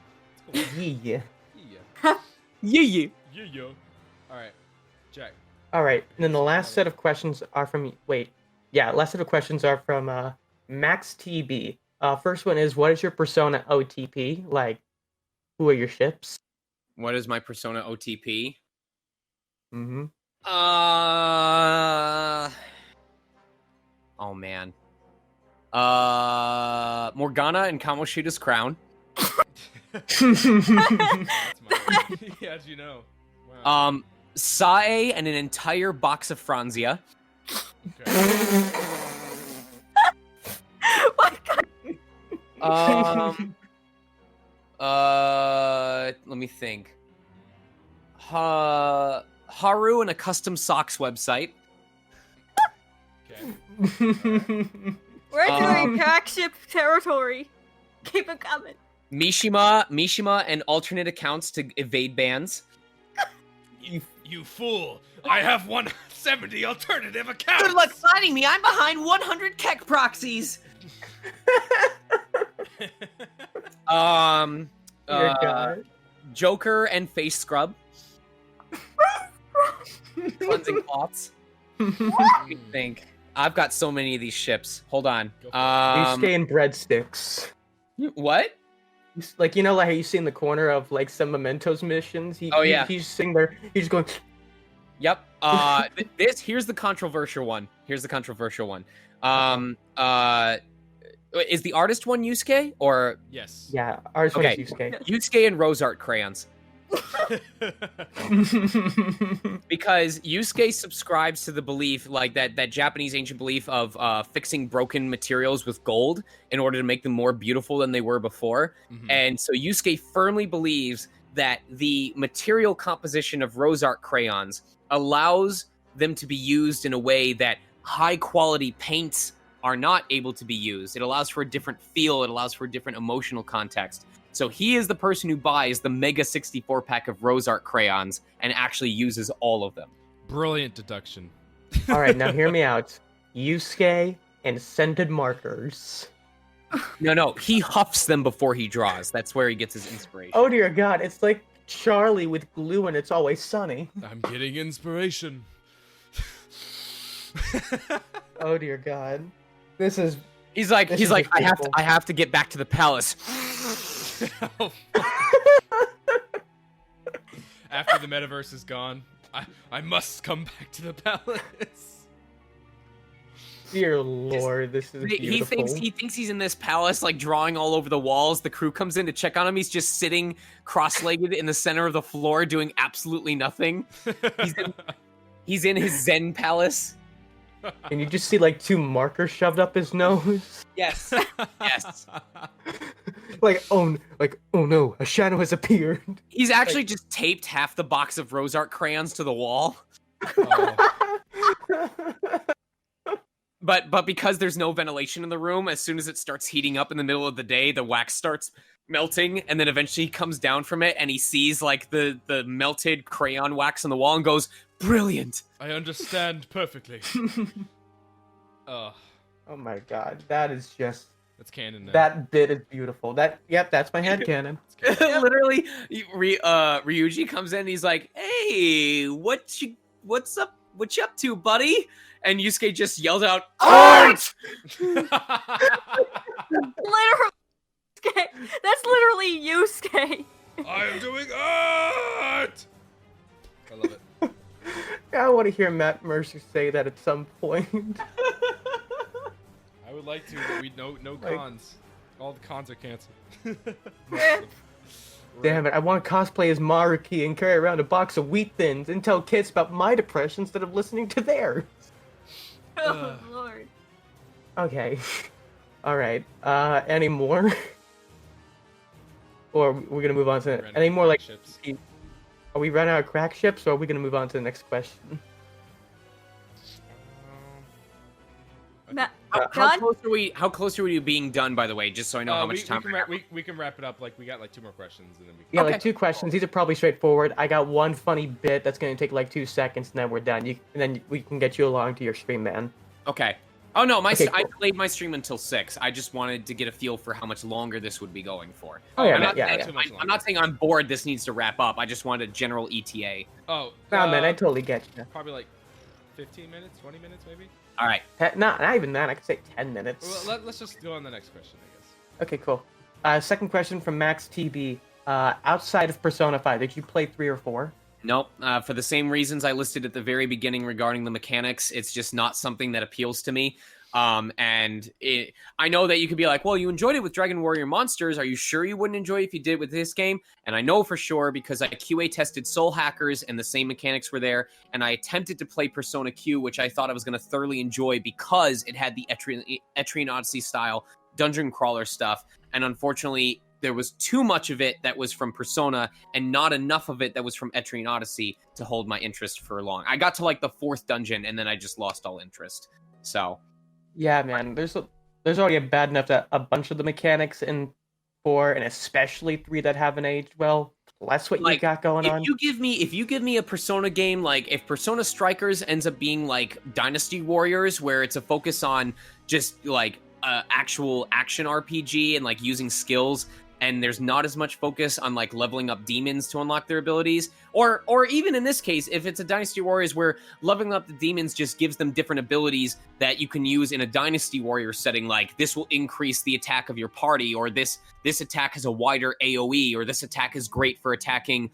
It's cool. Yeah. Yeah. Yeah. Alright. Jack. All right. And then the last set of questions are from last set of questions are from Max TB. First one is, what is your Persona OTP? Like, who are your ships? What is my Persona OTP? Mm-hmm. Oh man. Morgana and Kamoshida's crown. That's mine. Yeah, how'd you know? Wow. Sae and an entire box of Franzia. Okay. Let me think. Haru and a custom socks website. Okay. We're entering pack ship territory. Keep it coming. Mishima and alternate accounts to evade bans. You fool! I have 170 alternative accounts! Good luck finding me. I'm behind 100 Keck proxies. Dear God. Joker and face scrub. Cleansing cloths. Let me think. I've got so many of these ships. Hold on. Yusuke and breadsticks. What? Like, like how you see in the corner of like some Mementos missions. He's sitting there. He's going. Yep. Here's the controversial one. Is the artist one Yusuke or? Yes. Yeah, ours Okay. was Yusuke. Yusuke and Rose Art crayons. Because Yusuke subscribes to the belief, like that Japanese ancient belief of fixing broken materials with gold in order to make them more beautiful than they were before. Mhm. And so Yusuke firmly believes that the material composition of Rose Art crayons allows them to be used in a way that high quality paints are not able to be used. It allows for a different feel. It allows for a different emotional context. So he is the person who buys the Mega 64 pack of Rose Art crayons and actually uses all of them. Brilliant deduction. All right, now hear me out. Yusuke and scented markers. No, he huffs them before he draws. That's where he gets his inspiration. Oh dear God, it's like Charlie with glue and It's Always Sunny. I'm getting inspiration. Oh dear God, this is. He's like, beautiful. I have to get back to the palace. After the metaverse is gone, I must come back to the palace. Dear Lord, this is beautiful. He thinks he's in this palace, like drawing all over the walls. The crew comes in to check on him. He's just sitting cross-legged in the center of the floor, doing absolutely nothing. He's in his Zen palace. And you just see like 2 markers shoved up his nose. Yes, yes. oh no, a shadow has appeared. He's actually just taped half the box of Rose Art crayons to the wall. Oh. But because there's no ventilation in the room, as soon as it starts heating up in the middle of the day, the wax starts melting, and then eventually he comes down from it and he sees like the melted crayon wax on the wall and goes, "Brilliant." I understand perfectly. Oh my God, that is just. That's canon now. That bit is beautiful. That's my headcanon. Literally, Ryuji comes in and he's like, "Hey, what's up? What you up to, buddy?" And Yusuke just yells out, "Art!" Literally, that's literally Yusuke. I am doing art! I love it. I want to hear Matt Mercer say that at some point. I would like to, but we no cons. All the cons are canceled. Damn it, I want to cosplay as Maruki and carry around a box of Wheat Thins and tell kids about my depression instead of listening to theirs. Oh, Lord. Okay. Alright. Any more? Or we're going to move on to... Any more, like... Ships. Are we running out of crack ships, or are we going to move on to the next question? How close are we to being done, by the way, just so I know how much time we can wrap it up. Like, we got like 2 more questions, and then we can... Yeah, like 2 questions. These are probably straightforward. I got one funny bit that's going to take like 2 seconds, and then we're done. And then we can get you along to your stream, man. Okay. Oh no, cool. I delayed my stream until 6. I just wanted to get a feel for how much longer this would be going for. Oh yeah, I'm not saying I'm bored. This needs to wrap up. I just wanted a general ETA. Oh. No, man, I totally get you. Probably like 15 minutes, 20 minutes, maybe. All right. Not even that. I could say 10 minutes. Well, let's just go on the next question, I guess. Okay, cool. Second question from Max TB. Outside of Persona 5, did you play 3 or 4? Nope. For the same reasons I listed at the very beginning regarding the mechanics, it's just not something that appeals to me. I know that you could be like, well, you enjoyed it with Dragon Warrior Monsters. Are you sure you wouldn't enjoy it if you did it with this game? And I know for sure because I QA tested Soul Hackers and the same mechanics were there. And I attempted to play Persona Q, which I thought I was going to thoroughly enjoy because it had the Etrian Odyssey style dungeon crawler stuff. And unfortunately, there was too much of it that was from Persona and not enough of it that was from Etrian Odyssey to hold my interest for long. I got to like the 4th dungeon and then I just lost all interest. So... Yeah, man. There's already a bad enough that a bunch of the mechanics in 4 and especially 3 that haven't aged well. Plus what you got going on. If you give me a Persona game, like if Persona Strikers ends up being like Dynasty Warriors, where it's a focus on just like actual action RPG and like using skills, and there's not as much focus on like leveling up demons to unlock their abilities, or even in this case, if it's a Dynasty Warriors where leveling up the demons just gives them different abilities that you can use in a Dynasty Warrior setting, like this will increase the attack of your party, or this attack has a wider AoE, or this attack is great for attacking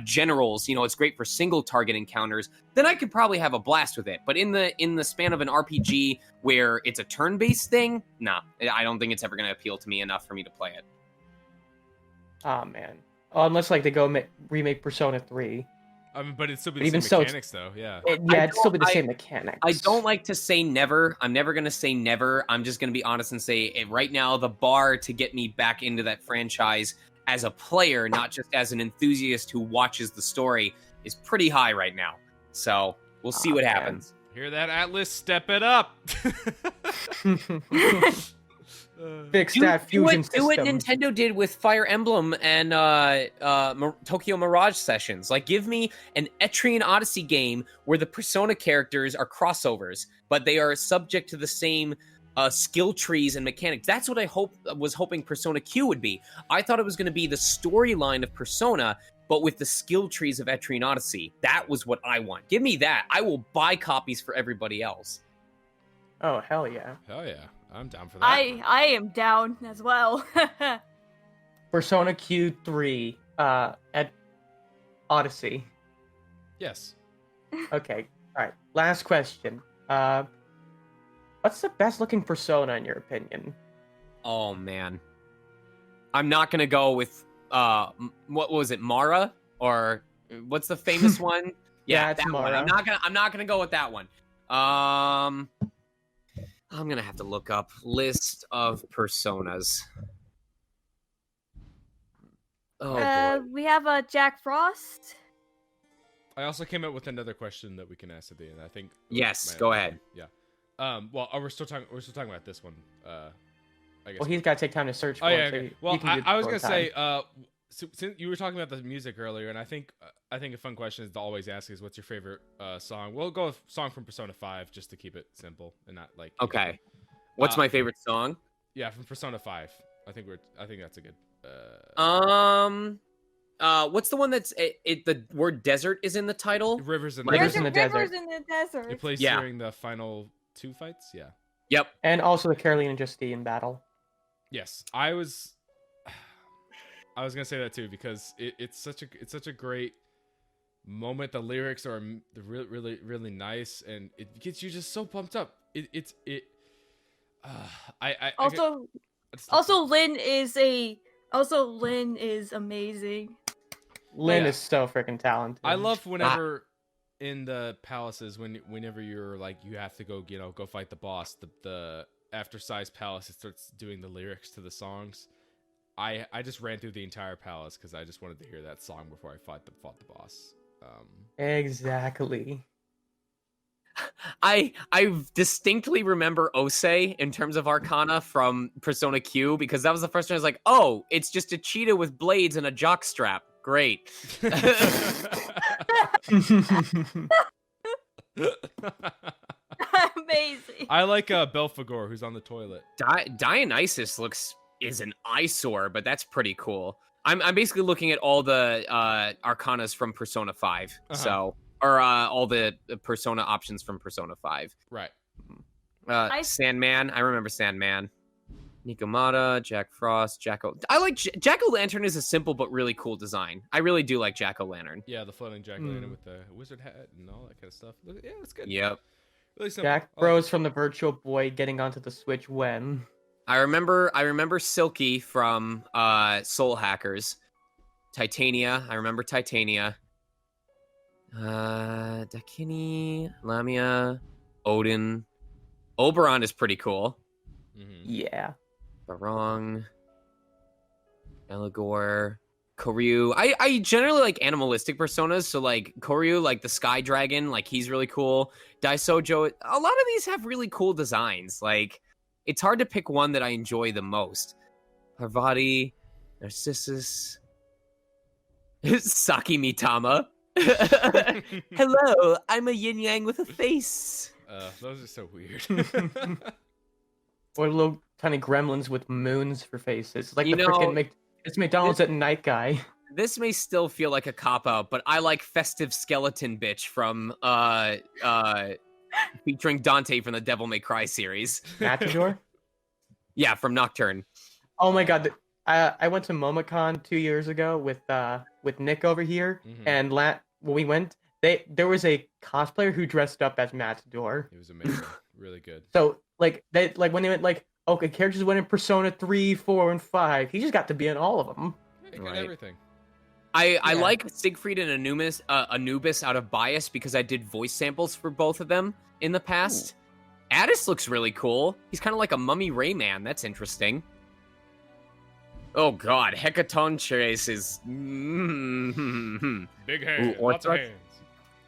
generals, it's great for single target encounters, then I could probably have a blast with it. But in the span of an RPG where it's a turn-based thing, nah, I don't think it's ever going to appeal to me enough for me to play it. Oh man. Oh, unless like they go remake Persona 3. I mean, but it'd still be the same mechanics, though. Yeah. It'd still be the same mechanics. I don't like to say never. I'm never gonna say never. I'm just gonna be honest and say right now the bar to get me back into that franchise as a player, not just as an enthusiast who watches the story, is pretty high right now. So we'll see what happens. Hear that, Atlas? Step it up. Fix that fusion system. Do what Nintendo did with Fire Emblem and Tokyo Mirage Sessions. Like, give me an Etrian Odyssey game where the Persona characters are crossovers, but they are subject to the same skill trees and mechanics. That's what I was hoping Persona Q would be. I thought it was going to be the storyline of Persona, but with the skill trees of Etrian Odyssey. That was what I want. Give me that. I will buy copies for everybody else. Oh, hell yeah. Hell yeah. I'm down for that. I am down as well. Persona Q3 at Odyssey. Yes. Okay. All right. Last question. What's the best looking Persona in your opinion? Oh man, I'm not gonna go with what was it, Mara, or what's the famous one? Yeah, it's that Mara. one. I'm not gonna go with that one. I'm gonna have to look up list of personas. Oh boy. We have a Jack Frost. I also came up with another question that we can ask at the end. I think. Yes, go ahead. Yeah. Well, we're still talking about this one. I guess. Well, he's got to take time to search for Oh yeah. it. So Okay. Well, you can do I was it gonna time. say, since you were talking about the music earlier, and I think a fun question is to always ask is, what's your favorite song? We'll go with song from Persona 5 just to keep it simple and not like. Okay. What's my favorite song? Yeah, from Persona 5. I think that's a good. What's the one that's the word desert is in the title? Rivers in the Rivers There's in a the desert. Rivers in the desert. It plays Yeah. during the final 2 fights. Yeah. Yep. And also the Caroline and Justine battle. Yes, I was gonna say that too because it's such a great moment. The lyrics are really nice, and it gets you just so pumped up. Lynn is amazing. Lynn Yeah. is so freaking talented. I love whenever in the palaces whenever you're like you have to go fight the boss. The after Size Palace, it starts doing the lyrics to the songs. I just ran through the entire palace because I just wanted to hear that song before I fought the boss. Exactly. I distinctly remember Ose in terms of Arcana from Persona Q because that was the first time I was like, oh, it's just a cheetah with blades and a jock strap. Great. Amazing. I like Belphegor, who's on the toilet. Dionysus is an eyesore, but that's pretty cool. I'm basically looking at all the Arcanas from Persona 5, so or all the Persona options from Persona 5. Right. Sandman, I remember Sandman. Nikomata, Jack Frost, I like Jack-o'-lantern is a simple but really cool design. I really do like Jack-o'-lantern. Yeah, the floating jack-o'-lantern with the wizard hat and all that kind of stuff. Yeah, that's good. Yep. Really simple. Jack Bros from the Virtual Boy getting onto the Switch when? I remember Silky from Soul Hackers. Titania, I remember Titania. Dakini, Lamia, Odin. Oberon is pretty cool. Mm-hmm. Yeah. Barong, Eligor, Koryu. I generally like animalistic personas, so like Koryu, like the Sky Dragon, like he's really cool. Daisojo, a lot of these have really cool designs. Like, it's hard to pick one that I enjoy the most. Parvati, Narcissus, Saki Mitama. Hello, I'm a yin yang with a face. Those are so weird. Or little tiny gremlins with moons for faces. It's like You the know, freaking it's McDonald's at night guy. This may still feel like a cop-out, but I like Festive Skeleton Bitch from featuring Dante from the Devil May Cry series. Matador? Yeah, from Nocturne. Oh my god. I went to MomoCon 2 years ago with Nick over here, and when we went, there was a cosplayer who dressed up as Matador. It was amazing. Really good. So when they went okay, characters went in Persona 3, 4, and 5. He just got to be in all of them. He got Right. everything. I like Siegfried and Anubis out of bias because I did voice samples for both of them in the past. Addis looks really cool. He's kind of like a Mummy Rayman. That's interesting. Oh god, Hecatoncheires is... Big hands. Ooh, Lots of Orthros? hands.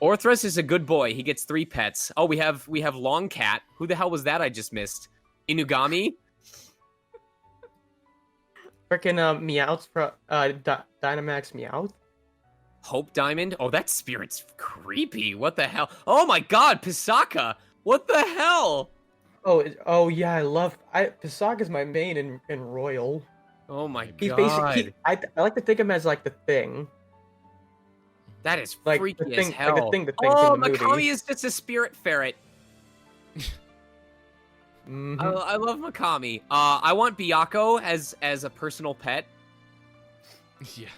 Orthros is a good boy. He gets 3 pets. Oh, we have Long Cat. Who the hell was that I just missed? Inugami. Freaking Meowth from Dynamax Meowth. Hope Diamond. Oh, that spirit's creepy. What the hell? Oh my God, Pisaka. What the hell? Oh yeah, Pisaga's my main in Royal. Oh my He's God. basically I like to think of him as like the thing. That is Like freaky the thing, as hell. like the thing Oh, in the Makami movie. is just a spirit ferret. Mhm. I love Makami. I want Byakuo as a personal pet. Yeah.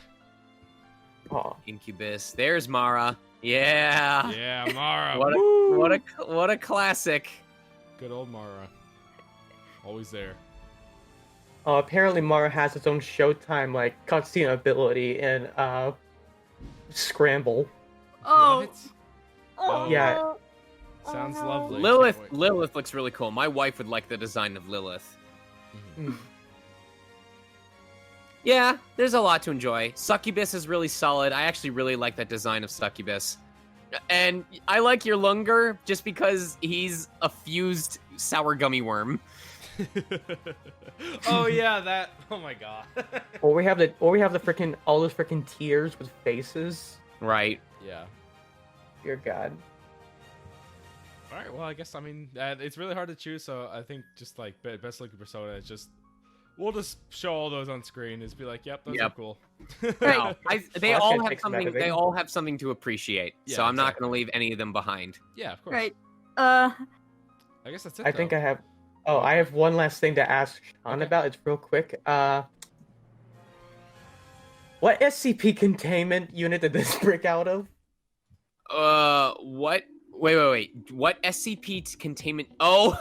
Aw. Incubus. There's Mara. Yeah. Yeah, Mara. What Woo! what a classic. Good old Mara. Always there. Oh, apparently Mara has its own Showtime like cutscene ability in Scramble. Oh. What? Oh. Yeah. Sounds lovely. Lilith Can't wait. Lilith looks really cool. My wife would like the design of Lilith. Mhm. Yeah, there's a lot to enjoy. Succubus is really solid. I actually really like that design of Succubus. And I like your Lunger just because he's a fused sour gummy worm. Oh yeah, that. Oh my god. Or we have the freaking all those freaking tiers with faces. Right. Yeah. Dear God. All right. Well, I guess it's really hard to choose. So I think just like best looking persona is just we'll just show all those on screen. Just be like, yep, those are Yep. cool. No, they Well, that's all gonna have take some something. They editing. all have something to appreciate. Yeah, so I'm not exactly. going to leave any of them behind. Yeah, of course. Right. I guess that's it. I think I have. Oh, I have one last thing to ask Sean Okay. about. It's real quick. What SCP containment unit did this break out of? What? Wait. What SCP containment? Oh.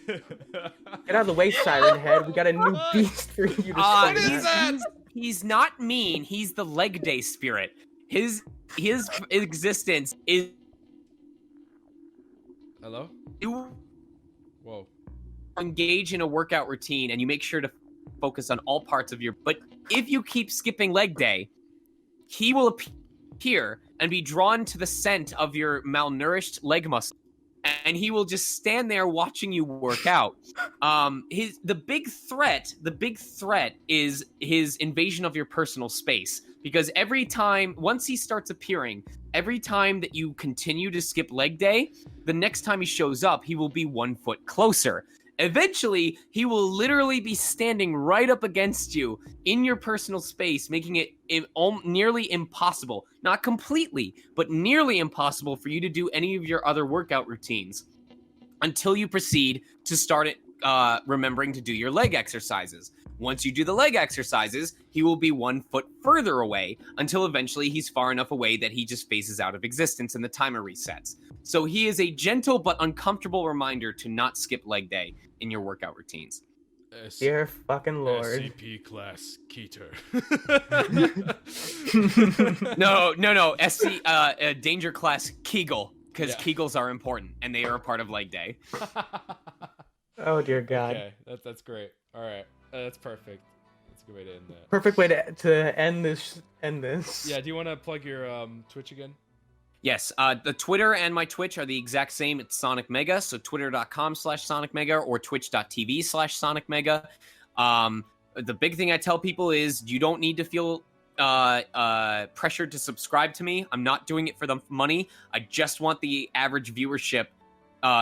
Get out of the way, Siren Head. We got a new beast for you to What swing is at. that? He's not mean. He's the leg day spirit. His existence is Hello. you Whoa. engage in a workout routine and you make sure to focus on all parts of your. But if you keep skipping leg day, he will appear and be drawn to the scent of your malnourished leg muscle, and he will just stand there watching you work out. The big threat is his invasion of your personal space, because once he starts appearing, every time that you continue to skip leg day, the next time he shows up, he will be 1 foot closer. Eventually, he will literally be standing right up against you in your personal space, making it nearly impossible, not completely, but nearly impossible for you to do any of your other workout routines until you proceed to start remembering to do your leg exercises. Once you do the leg exercises, he will be 1 foot further away until eventually he's far enough away that he just phases out of existence and the timer resets. So he is a gentle but uncomfortable reminder to not skip leg day in your workout routines. Dear fucking Lord. SCP class Keter. No. SC Danger Class Kegel, because Yeah. Kegels are important and they are a part of leg day. Oh dear God. Okay, that's great. All right, that's perfect. That's a good way to end that. Perfect way to end this. Yeah. Do you want to plug your Twitch again? Yes, the Twitter and my Twitch are the exact same. It's Sonic Mega, so twitter.com/Sonic Mega or twitch.tv/Sonic Mega. The big thing I tell people is you don't need to feel pressured to subscribe to me. I'm not doing it for the money. I just want the average viewership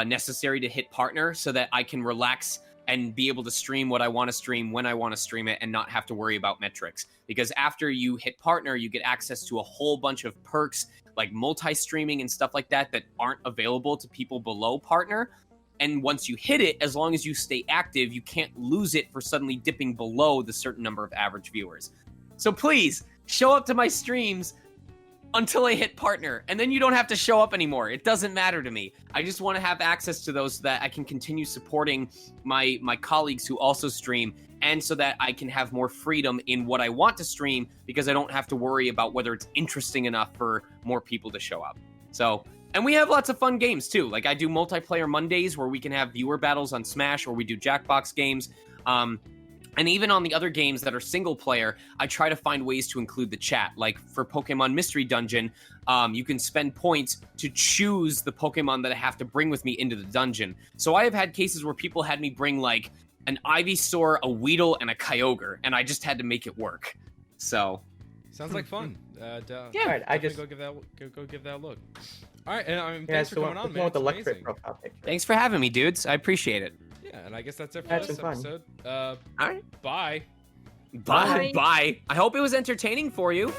necessary to hit partner so that I can relax and be able to stream what I want to stream when I want to stream it and not have to worry about metrics. Because after you hit partner, you get access to a whole bunch of perks like multi-streaming and stuff like that aren't available to people below partner. And once you hit it, as long as you stay active, you can't lose it for suddenly dipping below the certain number of average viewers. So please, show up to my streams until I hit partner, and then you don't have to show up anymore. It doesn't matter to me. I just want to have access to those so that I can continue supporting my colleagues who also stream, and so that I can have more freedom in what I want to stream, because I don't have to worry about whether it's interesting enough for more people to show up. So, and we have lots of fun games too. Like I do multiplayer Mondays where we can have viewer battles on Smash, or we do Jackbox games. And even on the other games that are single player, I try to find ways to include the chat. Like for Pokemon Mystery Dungeon, you can spend points to choose the Pokemon that I have to bring with me into the dungeon. So I have had cases where people had me bring like an Ivysaur, a Weedle, and a Kyogre, and I just had to make it work. So sounds like fun. Yeah, Alright, I just go give that a look. All right, and I mean, yeah, thanks so for coming on, the man. one with the It's electric amazing. profile picture. thanks for having me, dudes. I appreciate it. Yeah, and I guess that's it for That's this been fun. episode. All right. Bye. Bye. Bye. Bye. I hope it was entertaining for you.